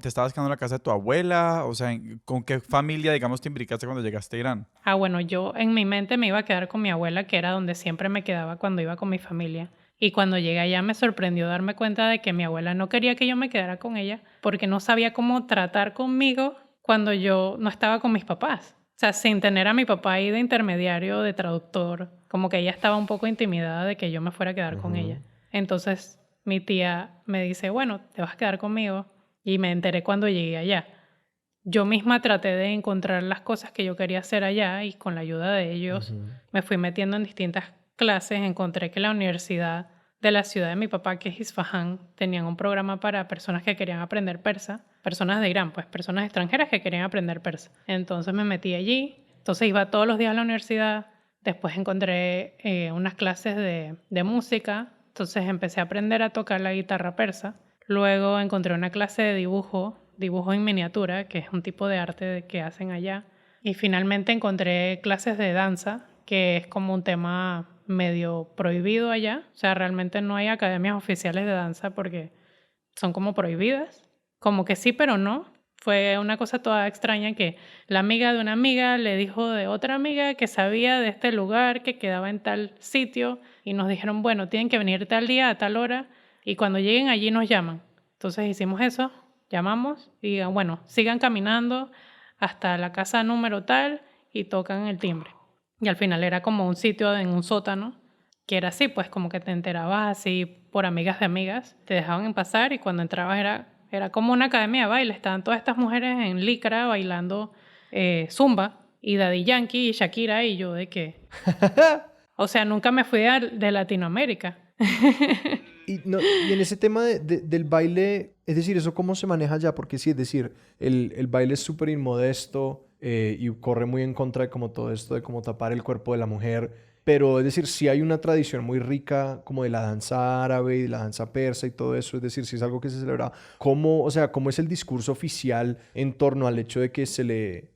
te estabas quedando en la casa de tu abuela? O sea, ¿con qué familia, digamos, te implicaste cuando llegaste a Irán? Bueno, yo en mi mente me iba a quedar con mi abuela, que era donde siempre me quedaba cuando iba con mi familia. Y cuando llegué allá me sorprendió darme cuenta de que mi abuela no quería que yo me quedara con ella porque no sabía cómo tratar conmigo cuando yo no estaba con mis papás. O sea, sin tener a mi papá ahí de intermediario, de traductor, como que ella estaba un poco intimidada de que yo me fuera a quedar con ella. Entonces mi tía me dice, bueno, te vas a quedar conmigo. Y me enteré cuando llegué allá. Yo misma traté de encontrar las cosas que yo quería hacer allá y con la ayuda de ellos me fui metiendo en distintas clases. Encontré que la universidad de la ciudad de mi papá, que es Isfahán, tenían un programa para personas que querían aprender persa, personas de Irán, pues personas extranjeras que querían aprender persa. Entonces me metí allí, entonces iba todos los días a la universidad, después encontré unas clases de música, entonces empecé a aprender a tocar la guitarra persa. Luego encontré una clase de dibujo en miniatura, que es un tipo de arte que hacen allá. Y finalmente encontré clases de danza, que es como un tema medio prohibido allá. O sea, realmente no hay academias oficiales de danza porque son como prohibidas. Como que sí, pero no. Fue una cosa toda extraña que la amiga de una amiga le dijo de otra amiga que sabía de este lugar, que quedaba en tal sitio, y nos dijeron, bueno, tienen que venir tal día a tal hora, y cuando lleguen allí nos llaman. Entonces hicimos eso, llamamos, y bueno, sigan caminando hasta la casa número tal, y tocan el timbre. Y al final era como un sitio en un sótano, que era así, pues como que te enterabas así por amigas de amigas, te dejaban pasar, y cuando entrabas era como una academia de baile. Estaban todas estas mujeres en licra bailando zumba y Daddy Yankee y Shakira y yo de que... O sea, nunca me fui de Latinoamérica. Y en ese tema del baile, es decir, ¿eso cómo se maneja allá? Porque sí, es decir, el baile es súper inmodesto y corre muy en contra de como todo esto de cómo tapar el cuerpo de la mujer. Pero es decir, sí hay una tradición muy rica como de la danza árabe y de la danza persa y todo eso. Es decir, sí es algo que se celebra. ¿Cómo, o sea, cómo es el discurso oficial en torno al hecho de que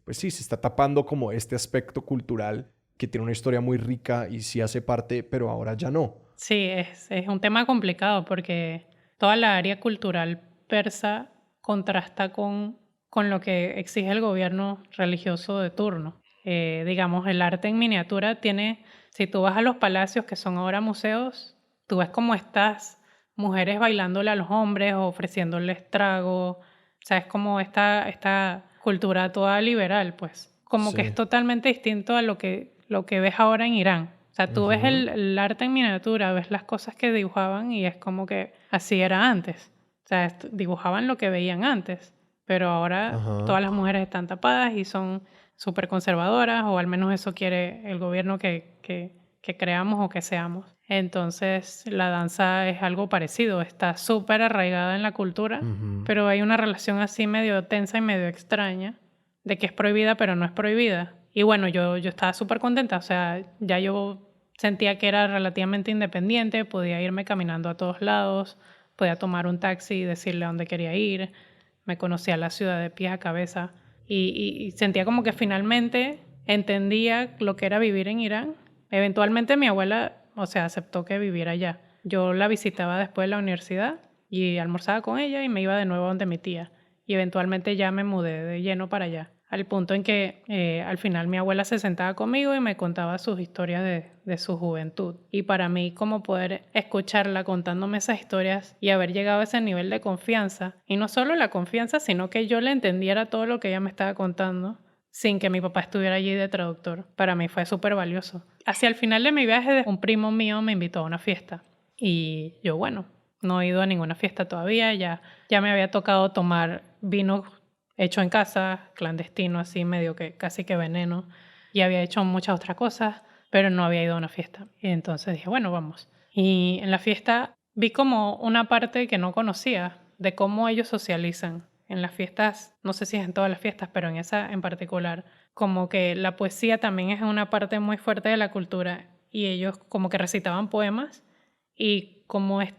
pues sí, se está tapando como este aspecto cultural que tiene una historia muy rica y sí hace parte, pero ahora ya no? Sí, es un tema complicado porque toda la área cultural persa contrasta con lo que exige el gobierno religioso de turno. Digamos, el arte en miniatura tiene, si tú vas a los palacios que son ahora museos, tú ves como estas mujeres bailándole a los hombres o ofreciéndoles trago. O sea, es como esta cultura toda liberal, pues. Como Sí. que es totalmente distinto a lo que ves ahora en Irán. O sea, tú ves el arte en miniatura, ves las cosas que dibujaban y es como que así era antes. O sea, dibujaban lo que veían antes, pero ahora Ajá. todas las mujeres están tapadas y son súper conservadoras, o al menos eso quiere el gobierno que creamos o que seamos. Entonces, la danza es algo parecido, está súper arraigada en la cultura, pero hay una relación así medio tensa y medio extraña, de que es prohibida pero no es prohibida. Y bueno, yo estaba súper contenta, o sea, ya yo sentía que era relativamente independiente, podía irme caminando a todos lados, podía tomar un taxi y decirle a dónde quería ir, me conocía la ciudad de pies a cabeza y sentía como que finalmente entendía lo que era vivir en Irán. Eventualmente mi abuela, o sea, aceptó que viviera allá. Yo la visitaba después de la universidad y almorzaba con ella y me iba de nuevo donde mi tía. Y eventualmente ya me mudé de lleno para allá. Al punto en que al final mi abuela se sentaba conmigo y me contaba sus historias de su juventud. Y para mí, como poder escucharla contándome esas historias y haber llegado a ese nivel de confianza, y no solo la confianza, sino que yo le entendiera todo lo que ella me estaba contando, sin que mi papá estuviera allí de traductor, para mí fue súper valioso. Hacia el final de mi viaje, un primo mío me invitó a una fiesta. Y yo, bueno, no he ido a ninguna fiesta todavía, ya me había tocado tomar vino hecho en casa, clandestino, así medio que casi que veneno. Y había hecho muchas otras cosas, pero no había ido a una fiesta. Y entonces dije, bueno, vamos. Y en la fiesta vi como una parte que no conocía de cómo ellos socializan. En las fiestas, no sé si es en todas las fiestas, pero en esa en particular, como que la poesía también es una parte muy fuerte de la cultura y ellos como que recitaban poemas y como es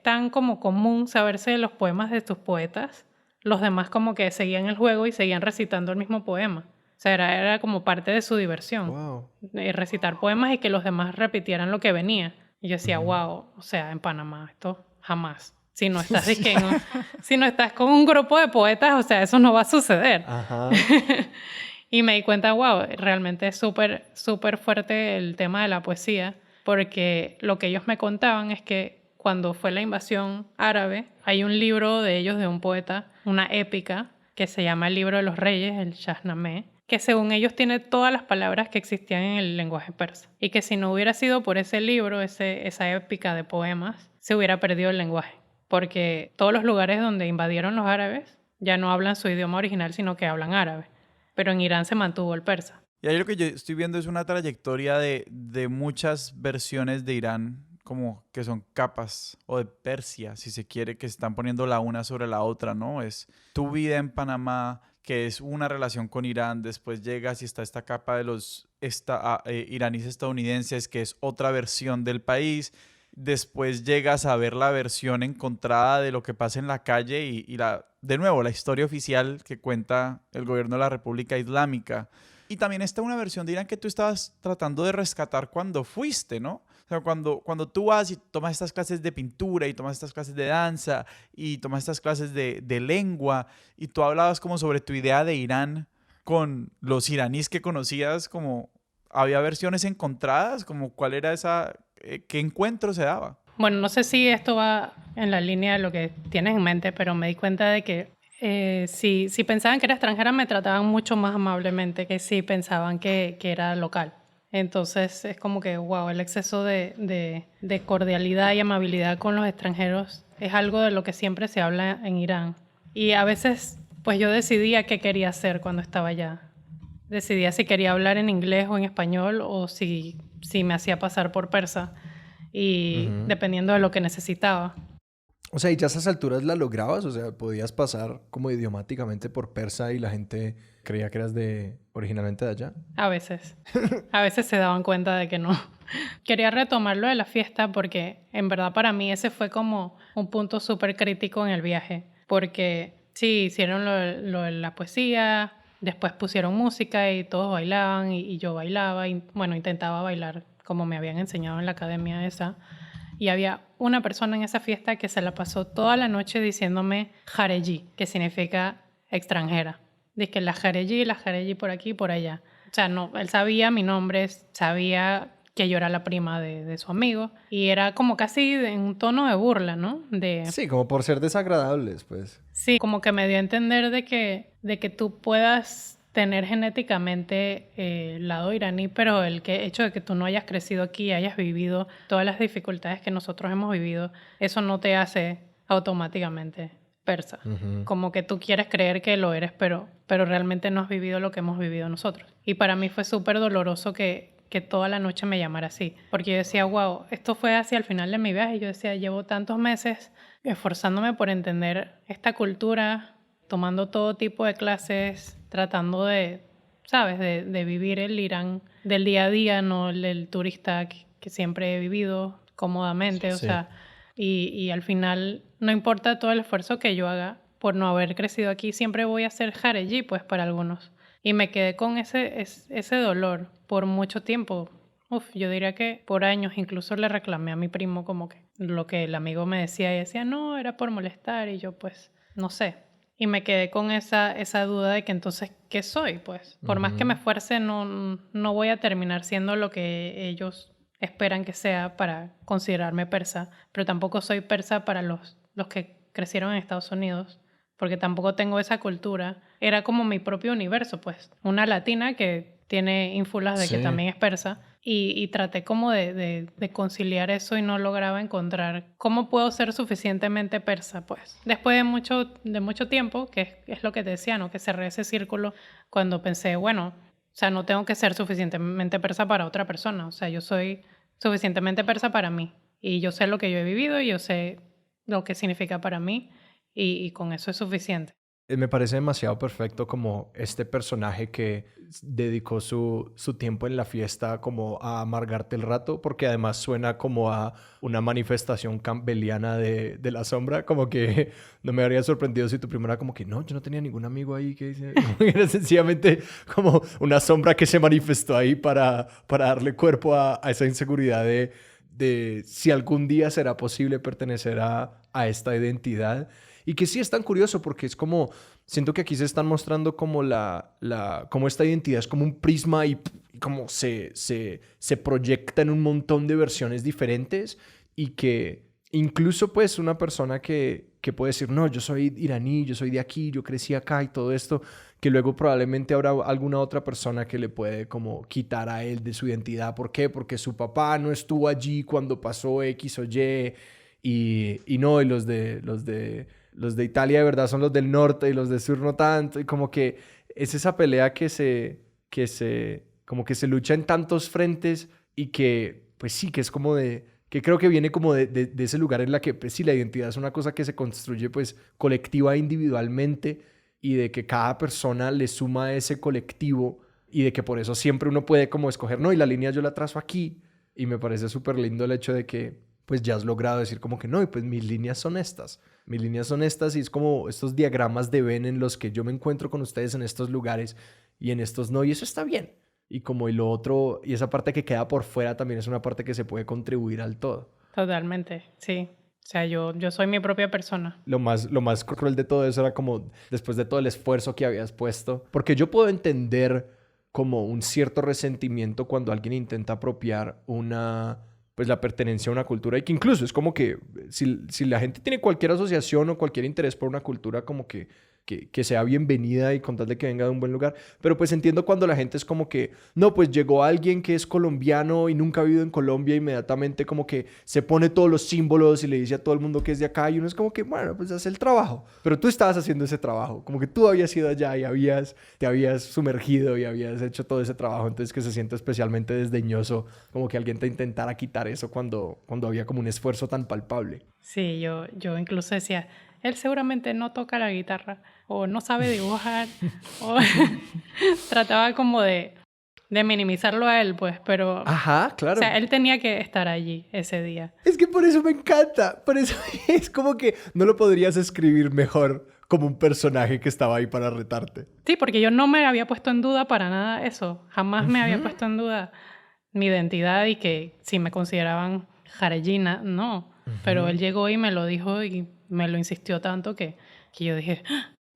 tan como común saberse de los poemas de tus poetas, los demás como que seguían el juego y seguían recitando el mismo poema. O sea, era como parte de su diversión. Wow. Recitar poemas y que los demás repitieran lo que venía. Y yo decía, wow, o sea, en Panamá esto jamás. Si no estás, si no estás con un grupo de poetas, o sea, eso no va a suceder. Ajá. Y me di cuenta, wow, realmente es súper, súper fuerte el tema de la poesía, porque lo que ellos me contaban es que cuando fue la invasión árabe, hay un libro de ellos, de un poeta, una épica, que se llama el Libro de los Reyes, el Shahnameh, que según ellos tiene todas las palabras que existían en el lenguaje persa. Y que si no hubiera sido por ese libro, esa épica de poemas, se hubiera perdido el lenguaje. Porque todos los lugares donde invadieron los árabes ya no hablan su idioma original, sino que hablan árabe. Pero en Irán se mantuvo el persa. Y ahí lo que yo estoy viendo es una trayectoria de muchas versiones de Irán, como que son capas, o de Persia, si se quiere, que se están poniendo la una sobre la otra, ¿no? Es tu vida en Panamá, que es una relación con Irán, después llegas y está esta capa de los iraníes estadounidenses, que es otra versión del país. Después llegas a ver la versión encontrada de lo que pasa en la calle y de nuevo, la historia oficial que cuenta el gobierno de la República Islámica. Y también está una versión de Irán que tú estabas tratando de rescatar cuando fuiste, ¿no? O sea, cuando tú vas y tomas estas clases de pintura y tomas estas clases de danza y tomas estas clases de lengua y tú hablabas como sobre tu idea de Irán con los iraníes que conocías, como había versiones encontradas, como cuál era esa, qué encuentro se daba. Bueno, no sé si esto va en la línea de lo que tienes en mente, pero me di cuenta de que si pensaban que era extranjera me trataban mucho más amablemente que si pensaban que era local. Entonces es como que, wow, el exceso de cordialidad y amabilidad con los extranjeros es algo de lo que siempre se habla en Irán. Y a veces, pues yo decidía qué quería hacer cuando estaba allá. Decidía si quería hablar en inglés o en español o si me hacía pasar por persa. Y dependiendo de lo que necesitaba. O sea, ¿y ya a esas alturas la lograbas? O sea, ¿podías pasar como idiomáticamente por persa y la gente creía que eras originalmente de allá? A veces. A veces se daban cuenta de que no. Quería retomar lo de la fiesta porque en verdad para mí ese fue como un punto súper crítico en el viaje. Porque sí, hicieron lo de la poesía, después pusieron música y todos bailaban y yo bailaba y bueno, intentaba bailar como me habían enseñado en la academia esa. Y había una persona en esa fiesta que se la pasó toda la noche diciéndome Jareji, que significa extranjera. Dice que la Jareji por aquí y por allá. O sea, no, él sabía mi nombre, sabía que yo era la prima de su amigo. Y era como casi en un tono de burla, ¿no? Sí, como por ser desagradables, pues. Sí, como que me dio a entender de que tú puedas tener genéticamente el lado iraní, pero el hecho de que tú no hayas crecido aquí, hayas vivido todas las dificultades que nosotros hemos vivido, eso no te hace automáticamente persa. Como que tú quieres creer que lo eres, pero realmente no has vivido lo que hemos vivido nosotros. Y para mí fue súper doloroso que toda la noche me llamara así. Porque yo decía, wow, esto fue hacia el final de mi viaje. Yo decía, llevo tantos meses esforzándome por entender esta cultura, tomando todo tipo de clases, tratando de, ¿sabes? De vivir el Irán del día a día, no el turista que siempre he vivido cómodamente. O sea, y al final no importa todo el esfuerzo que yo haga por no haber crecido aquí, siempre voy a ser jareji, pues, para algunos. Y me quedé con ese dolor por mucho tiempo. Yo diría que por años incluso le reclamé a mi primo como que lo que el amigo me decía y decía, no, era por molestar y yo pues, no sé. Y me quedé con esa duda de que entonces, ¿qué soy? Pues, por más que me esfuerce, no voy a terminar siendo lo que ellos esperan que sea para considerarme persa, pero tampoco soy persa para los que crecieron en Estados Unidos, porque tampoco tengo esa cultura. Era como mi propio universo, pues. Una latina que tiene ínfulas de que también es persa. Y traté como de conciliar eso y no lograba encontrar cómo puedo ser suficientemente persa, pues. Después de mucho tiempo, que es lo que te decía, ¿no? Que cerré ese círculo cuando pensé, bueno, o sea, no tengo que ser suficientemente persa para otra persona. O sea, yo soy suficientemente persa para mí. Y yo sé lo que yo he vivido y yo sé lo que significa para mí. Y con eso es suficiente. Me parece demasiado perfecto como este personaje que dedicó su tiempo en la fiesta como a amargarte el rato, porque además suena como a una manifestación campbelliana de la sombra, como que no me habría sorprendido si tu primo era como que no, yo no tenía ningún amigo ahí, que dice, era sencillamente como una sombra que se manifestó ahí para darle cuerpo a esa inseguridad de si algún día será posible pertenecer a esta identidad. Y que sí es tan curioso porque es como, siento que aquí se están mostrando como como esta identidad es como un prisma y como se proyecta en un montón de versiones diferentes y que incluso pues una persona que puede decir, no, yo soy iraní, yo soy de aquí, yo crecí acá y todo esto, que luego probablemente habrá alguna otra persona que le puede como quitar a él de su identidad. ¿Por qué? Porque su papá no estuvo allí cuando pasó X o Y y no, y los de Italia de verdad son los del norte y los del sur no tanto. Y como que es esa pelea como que se lucha en tantos frentes y que, pues sí, que es como que creo que viene como de ese lugar en la que, pues sí, la identidad es una cosa que se construye pues colectiva e individualmente y de que cada persona le suma a ese colectivo y de que por eso siempre uno puede como escoger, no, y la línea yo la trazo aquí. Y me parece súper lindo el hecho de que pues ya has logrado decir como que no, y pues mis líneas son estas y es como estos diagramas de Venn en los que yo me encuentro con ustedes en estos lugares y en estos no, y eso está bien. Y como y lo otro, y esa parte que queda por fuera también es una parte que se puede contribuir al todo. Totalmente, sí. O sea, yo soy mi propia persona. Lo más cruel de todo eso era como después de todo el esfuerzo que habías puesto, porque yo puedo entender como un cierto resentimiento cuando alguien intenta apropiar pues la pertenencia a una cultura y que incluso es como que si la gente tiene cualquier asociación o cualquier interés por una cultura como que sea bienvenida y con tal de que venga de un buen lugar. Pero pues entiendo cuando la gente es como que, no, pues llegó alguien que es colombiano y nunca ha vivido en Colombia, inmediatamente como que se pone todos los símbolos y le dice a todo el mundo que es de acá y uno es como que, bueno, pues hace el trabajo. Pero tú estabas haciendo ese trabajo, como que tú habías ido allá y te habías sumergido y habías hecho todo ese trabajo, entonces que se siente especialmente desdeñoso como que alguien te intentara quitar eso cuando había como un esfuerzo tan palpable. Sí, yo incluso decía, él seguramente no toca la guitarra o no sabe dibujar o trataba como de minimizarlo a él, pues, pero... Ajá, claro. O sea, él tenía que estar allí ese día. Es que por eso me encanta, por eso es como que no lo podrías escribir mejor como un personaje que estaba ahí para retarte. Sí, porque yo no me había puesto en duda para nada eso, jamás me había puesto en duda mi identidad y que si me consideraban jarellina, no. Pero él llegó y me lo dijo y me lo insistió tanto que yo dije...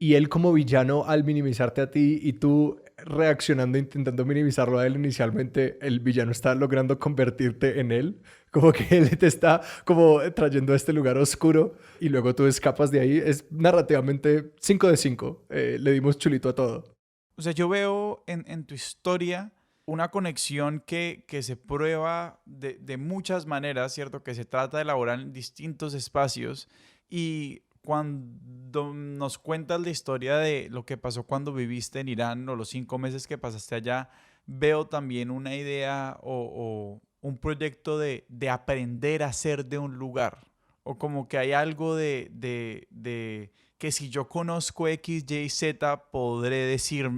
Y él como villano al minimizarte a ti y tú reaccionando, intentando minimizarlo a él inicialmente, el villano está logrando convertirte en él. Como que él te está como trayendo a este lugar oscuro y luego tú escapas de ahí. Es narrativamente 5 de 5. Le dimos chulito a todo. O sea, yo veo en tu historia una conexión que se prueba de muchas maneras, ¿cierto? Que se trata de elaborar en distintos espacios. Y cuando nos cuentas la historia de lo que pasó cuando viviste en Irán o los 5 meses que pasaste allá, veo también una idea o un proyecto de aprender a ser de un lugar. O como que hay algo de que si yo conozco X, Y, Z, podré decir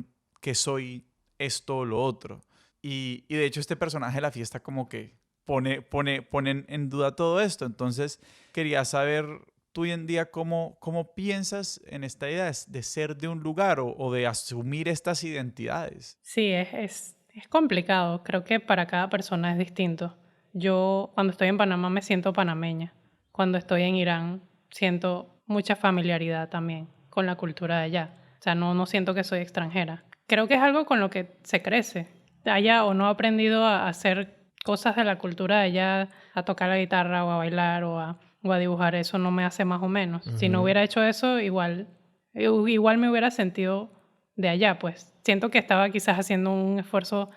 que soy esto o lo otro. Y de hecho este personaje de la fiesta como que pone en duda todo esto. Entonces quería saber tú hoy en día cómo piensas en esta idea de ser de un lugar o de asumir estas identidades. Sí, es complicado. Creo que para cada persona es distinto. Yo cuando estoy en Panamá me siento panameña. Cuando estoy en Irán siento mucha familiaridad también con la cultura de allá. O sea, no siento que soy extranjera. Creo que es algo con lo que se crece. Allá o no he aprendido a hacer cosas de la cultura de allá, a tocar la guitarra o a bailar o a dibujar. Eso no me hace más o menos. Si no hubiera hecho eso, igual me hubiera sentido de allá, pues. Siento que estaba quizás haciendo un esfuerzo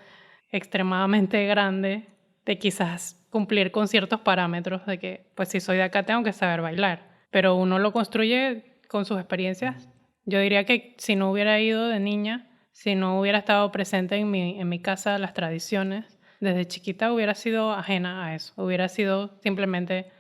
extremadamente grande de quizás cumplir con ciertos parámetros de que, pues si soy de acá tengo que saber bailar. Pero uno lo construye con sus experiencias. Yo diría que si no hubiera ido de niña, si no hubiera estado presente en mi casa las tradiciones, desde chiquita hubiera sido ajena a eso. Hubiera sido simplemente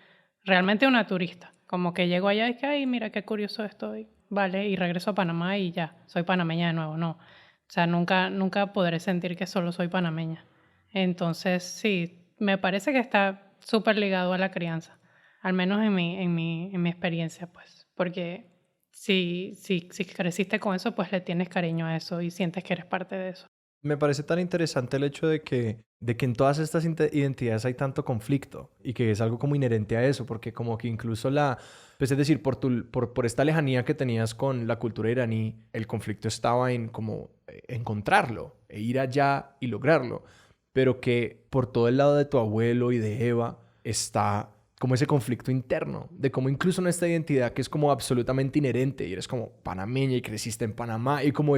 realmente una turista. Como que llego allá y que, ay, mira qué curioso estoy. Vale, y regreso a Panamá y ya, soy panameña de nuevo. No, o sea, nunca podré sentir que solo soy panameña. Entonces, sí, me parece que está súper ligado a la crianza, al menos en mi experiencia, pues. Porque si creciste con eso, pues le tienes cariño a eso y sientes que eres parte de eso. Me parece tan interesante el hecho de que en todas estas identidades hay tanto conflicto y que es algo como inherente a eso, porque como que incluso pues es decir, por esta lejanía que tenías con la cultura iraní, el conflicto estaba en como encontrarlo e ir allá y lograrlo, pero que por todo el lado de tu abuelo y de Eva está como ese conflicto interno, de cómo incluso nuestra identidad que es como absolutamente inherente y eres como panameña y creciste en Panamá y como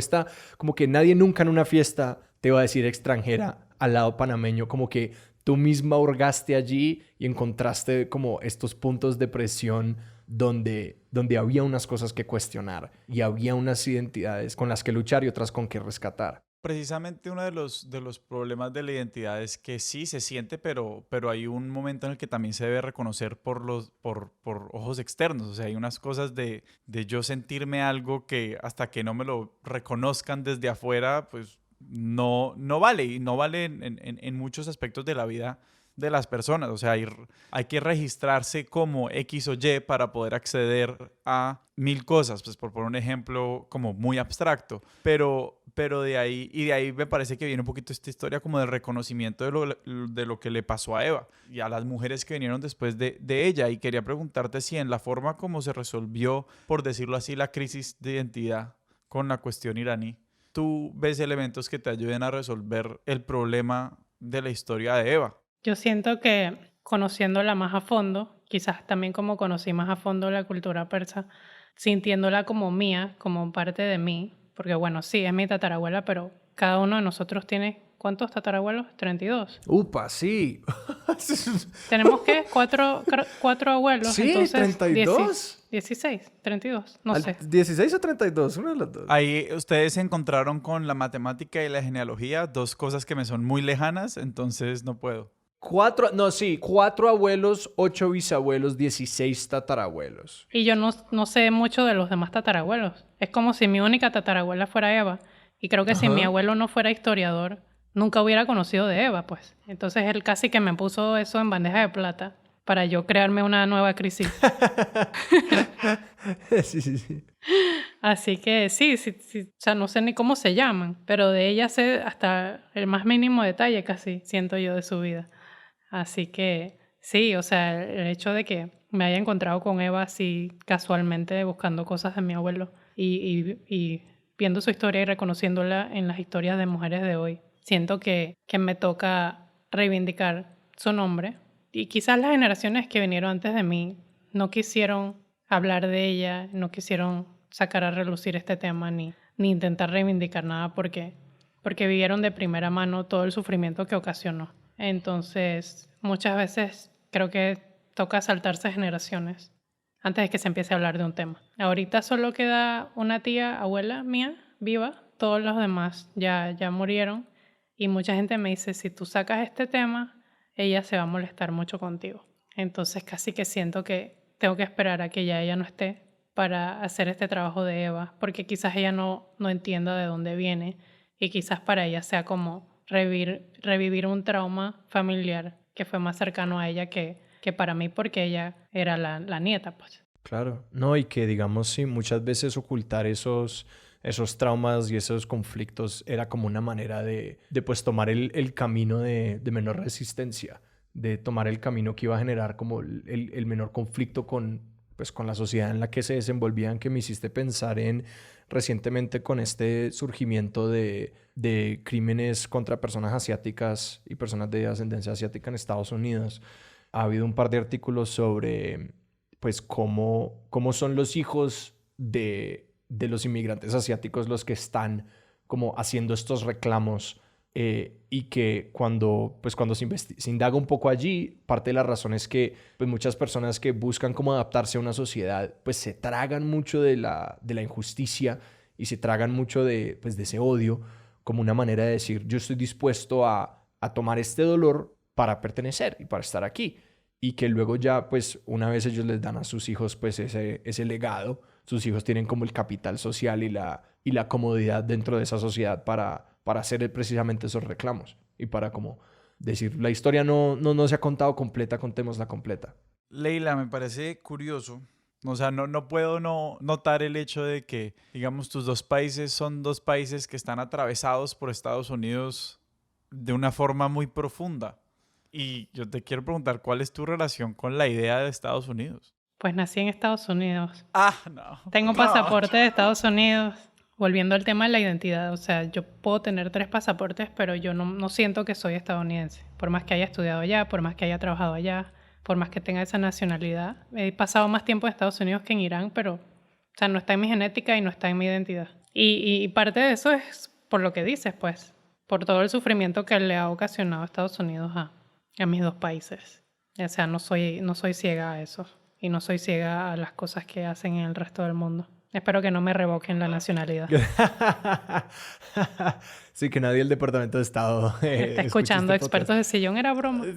que nadie nunca en una fiesta te va a decir extranjera al lado panameño, como que tú misma hurgaste allí y encontraste como estos puntos de presión donde había unas cosas que cuestionar y había unas identidades con las que luchar y otras con que rescatar. Precisamente uno de los problemas de la identidad es que sí se siente, pero hay un momento en el que también se debe reconocer por ojos externos. O sea, hay unas cosas de yo sentirme algo que hasta que no me lo reconozcan desde afuera, pues no vale. Y no vale en muchos aspectos de la vida de las personas. O sea, hay que registrarse como X o Y para poder acceder a mil cosas, pues por poner un ejemplo como muy abstracto. Pero de ahí me parece que viene un poquito esta historia como del reconocimiento de lo que le pasó a Eva y a las mujeres que vinieron después de ella. Y quería preguntarte si en la forma como se resolvió, por decirlo así, la crisis de identidad con la cuestión iraní, tú ves elementos que te ayuden a resolver el problema de la historia de Eva. Yo siento que conociéndola más a fondo, quizás también como conocí más a fondo la cultura persa, sintiéndola como mía, como parte de mí, porque bueno, sí, es mi tatarabuela, pero cada uno de nosotros tiene, ¿cuántos tatarabuelos? 32. ¡Upa, sí! ¿Tenemos qué? ¿Cuatro abuelos? Sí, Entonces, 32. 16, 32, no sé. 16 o 32, una de las dos. Ahí ustedes se encontraron con la matemática y la genealogía, dos cosas que me son muy lejanas, entonces no puedo. 4 abuelos, 8 bisabuelos, 16 tatarabuelos. Y yo no sé mucho de los demás tatarabuelos. Es como si mi única tatarabuela fuera Eva. Y creo que si mi abuelo no fuera historiador, nunca hubiera conocido de Eva, pues. Entonces él casi que me puso eso en bandeja de plata para yo crearme una nueva crisis. Sí. Así que sí, o sea, no sé ni cómo se llaman, pero de ella sé hasta el más mínimo detalle casi, siento yo, de su vida. Así que sí, o sea, el hecho de que me haya encontrado con Eva así casualmente buscando cosas de mi abuelo y viendo su historia y reconociéndola en las historias de mujeres de hoy, siento que me toca reivindicar su nombre. Y quizás las generaciones que vinieron antes de mí no quisieron hablar de ella, no quisieron sacar a relucir este tema ni intentar reivindicar nada porque vivieron de primera mano todo el sufrimiento que ocasionó. Entonces, muchas veces creo que toca saltarse generaciones antes de que se empiece a hablar de un tema. Ahorita solo queda una tía, abuela mía, viva. Todos los demás ya murieron. Y mucha gente me dice, si tú sacas este tema, ella se va a molestar mucho contigo. Entonces casi que siento que tengo que esperar a que ya ella no esté para hacer este trabajo de Eva, porque quizás ella no entienda de dónde viene y quizás para ella sea como revivir un trauma familiar que fue más cercano a ella que para mí, porque ella era la nieta, pues. Claro, no, y que digamos, sí, muchas veces ocultar esos traumas y esos conflictos era como una manera de pues tomar el camino de menor resistencia, de tomar el camino que iba a generar como el menor conflicto con la sociedad en la que se desenvolvían, que me hiciste pensar en recientemente con este surgimiento de crímenes contra personas asiáticas y personas de ascendencia asiática en Estados Unidos. Ha habido un par de artículos sobre pues cómo son los hijos de los inmigrantes asiáticos los que están como haciendo estos reclamos, y que cuando se indaga un poco allí, parte de la razón es que pues muchas personas que buscan como adaptarse a una sociedad pues se tragan mucho de la injusticia y se tragan mucho de ese odio como una manera de decir yo estoy dispuesto a tomar este dolor para pertenecer y para estar aquí. Y que luego ya, pues, una vez ellos les dan a sus hijos, pues, ese legado, sus hijos tienen como el capital social y la comodidad dentro de esa sociedad para hacer precisamente esos reclamos. Y para como decir, la historia no se ha contado completa, contémosla completa. Leila, me parece curioso. O sea, no puedo no notar el hecho de que, digamos, tus dos países son dos países que están atravesados por Estados Unidos de una forma muy profunda. Y yo te quiero preguntar, ¿cuál es tu relación con la idea de Estados Unidos? Pues nací en Estados Unidos. No. Tengo un No. pasaporte de Estados Unidos. Volviendo al tema de la identidad, o sea, yo puedo tener 3 pasaportes, pero yo no siento que soy estadounidense. Por más que haya estudiado allá, por más que haya trabajado allá, por más que tenga esa nacionalidad. He pasado más tiempo en Estados Unidos que en Irán, pero, o sea, no está en mi genética y no está en mi identidad. Y parte de eso es por lo que dices, pues, por todo el sufrimiento que le ha ocasionado Estados Unidos a mis dos países. O sea, no soy ciega a eso y no soy ciega a las cosas que hacen en el resto del mundo. Espero que no me revoquen la nacionalidad. Sí, que nadie del Departamento de Estado Está escuchando este expertos de sillón, era broma. Sí.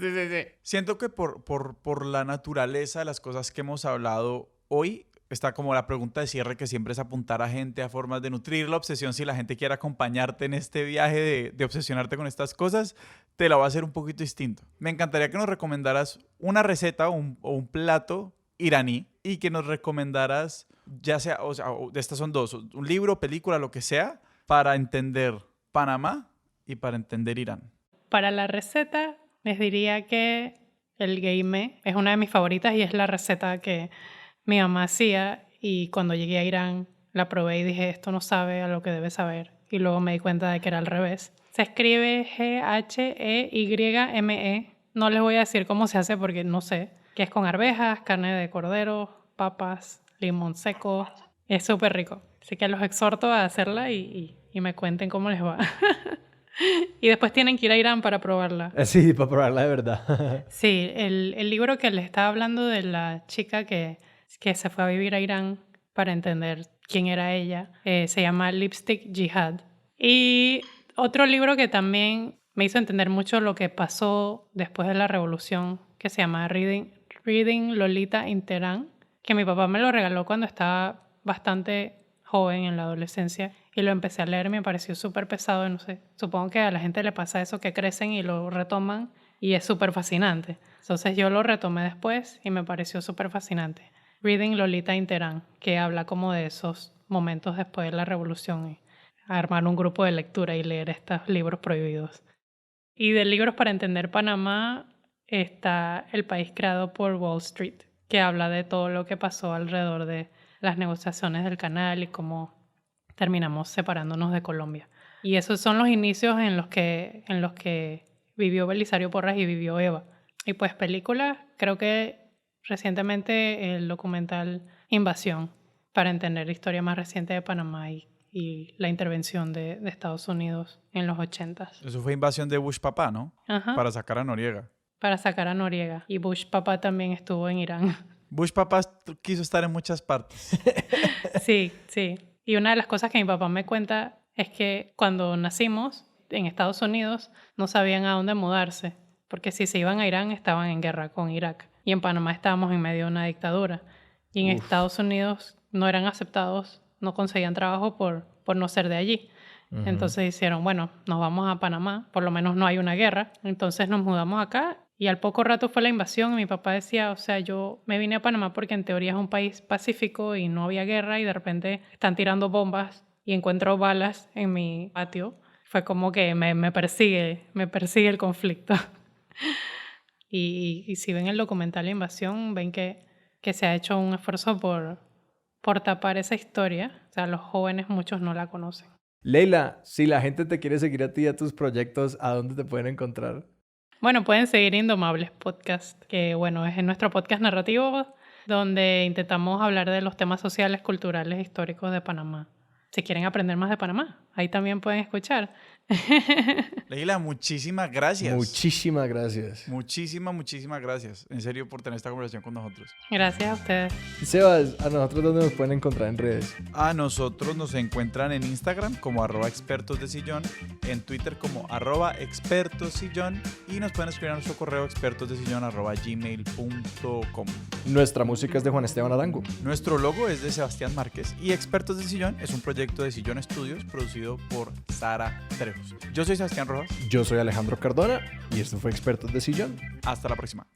Siento que por la naturaleza de las cosas que hemos hablado hoy, está como la pregunta de cierre, que siempre es apuntar a gente a formas de nutrir la obsesión. Si la gente quiere acompañarte en este viaje de obsesionarte con estas cosas, te la va a hacer un poquito distinto. Me encantaría que nos recomendaras una receta o un plato iraní y que nos recomendaras, ya sea, de estas son dos, un libro, película, lo que sea, para entender Panamá y para entender Irán. Para la receta, les diría que el geime es una de mis favoritas y es la receta que mi mamá hacía, y cuando llegué a Irán la probé y dije, esto no sabe a lo que debe saber. Y luego me di cuenta de que era al revés. Se escribe Gheyyme. No les voy a decir cómo se hace porque no sé. Que es con arvejas, carne de cordero, papas, limón seco. Es súper rico. Así que los exhorto a hacerla y me cuenten cómo les va. Y después tienen que ir a Irán para probarla. Sí, para probarla de verdad. Sí, el libro que les estaba hablando de la chica que se fue a vivir a Irán para entender quién era ella, se llama Lipstick Jihad. Y otro libro que también me hizo entender mucho lo que pasó después de la revolución, que se llama Reading Lolita in Tehran, que mi papá me lo regaló cuando estaba bastante joven, en la adolescencia, y lo empecé a leer y me pareció súper pesado. No sé, supongo que a la gente le pasa eso, que crecen y lo retoman y es súper fascinante. Entonces yo lo retomé después y me pareció súper fascinante. Reading Lolita in Tehran, que habla como de esos momentos después de la revolución, y armar un grupo de lectura y leer estos libros prohibidos. Y de libros para entender Panamá está El país creado por Wall Street, que habla de todo lo que pasó alrededor de las negociaciones del canal y cómo terminamos separándonos de Colombia. Y esos son los inicios en los que vivió Belisario Porras y vivió Eva. Y pues películas, creo que recientemente el documental Invasión, para entender la historia más reciente de Panamá y la intervención de Estados Unidos en los 80s. Eso fue invasión de Bush papá, ¿no? Ajá. Para sacar a Noriega. Para sacar a Noriega. Y Bush papá también estuvo en Irán. Bush papá quiso estar en muchas partes. Sí, sí. Y una de las cosas que mi papá me cuenta es que cuando nacimos en Estados Unidos no sabían a dónde mudarse, porque si se iban a Irán estaban en guerra con Irak y en Panamá estábamos en medio de una dictadura y en Estados Unidos no eran aceptados, no conseguían trabajo por no ser de allí. Entonces dijeron, bueno, nos vamos a Panamá, por lo menos no hay una guerra, entonces nos mudamos acá. Y al poco rato fue la invasión y mi papá decía, o sea, yo me vine a Panamá porque en teoría es un país pacífico y no había guerra y de repente están tirando bombas y encuentro balas en mi patio. Fue como que me persigue el conflicto. Y si ven el documental La Invasión, ven que se ha hecho un esfuerzo por tapar esa historia. O sea, los jóvenes muchos no la conocen. Leila, si la gente te quiere seguir a ti y a tus proyectos, ¿a dónde te pueden encontrar? Bueno, pueden seguir Indomables Podcast, que bueno, es nuestro podcast narrativo donde intentamos hablar de los temas sociales, culturales, históricos de Panamá. Si quieren aprender más de Panamá, ahí también pueden escuchar. Leila, muchísimas gracias. Muchísimas gracias. Muchísimas gracias. En serio, por tener esta conversación con nosotros. Gracias a ustedes. Sebas, ¿a nosotros dónde nos pueden encontrar en redes? A nosotros nos encuentran en Instagram como @expertosdesillón, en Twitter como @expertosillón y nos pueden escribir a nuestro correo expertosdesillón@gmail.com. Nuestra música es de Juan Esteban Arango. Nuestro logo es de Sebastián Márquez y Expertos de Sillón es un proyecto de Sillón Estudios producido por Sara Trejos. Yo soy Sebastián Rojas. Yo soy Alejandro Cardona y esto fue Expertos de Sillón. Hasta la próxima.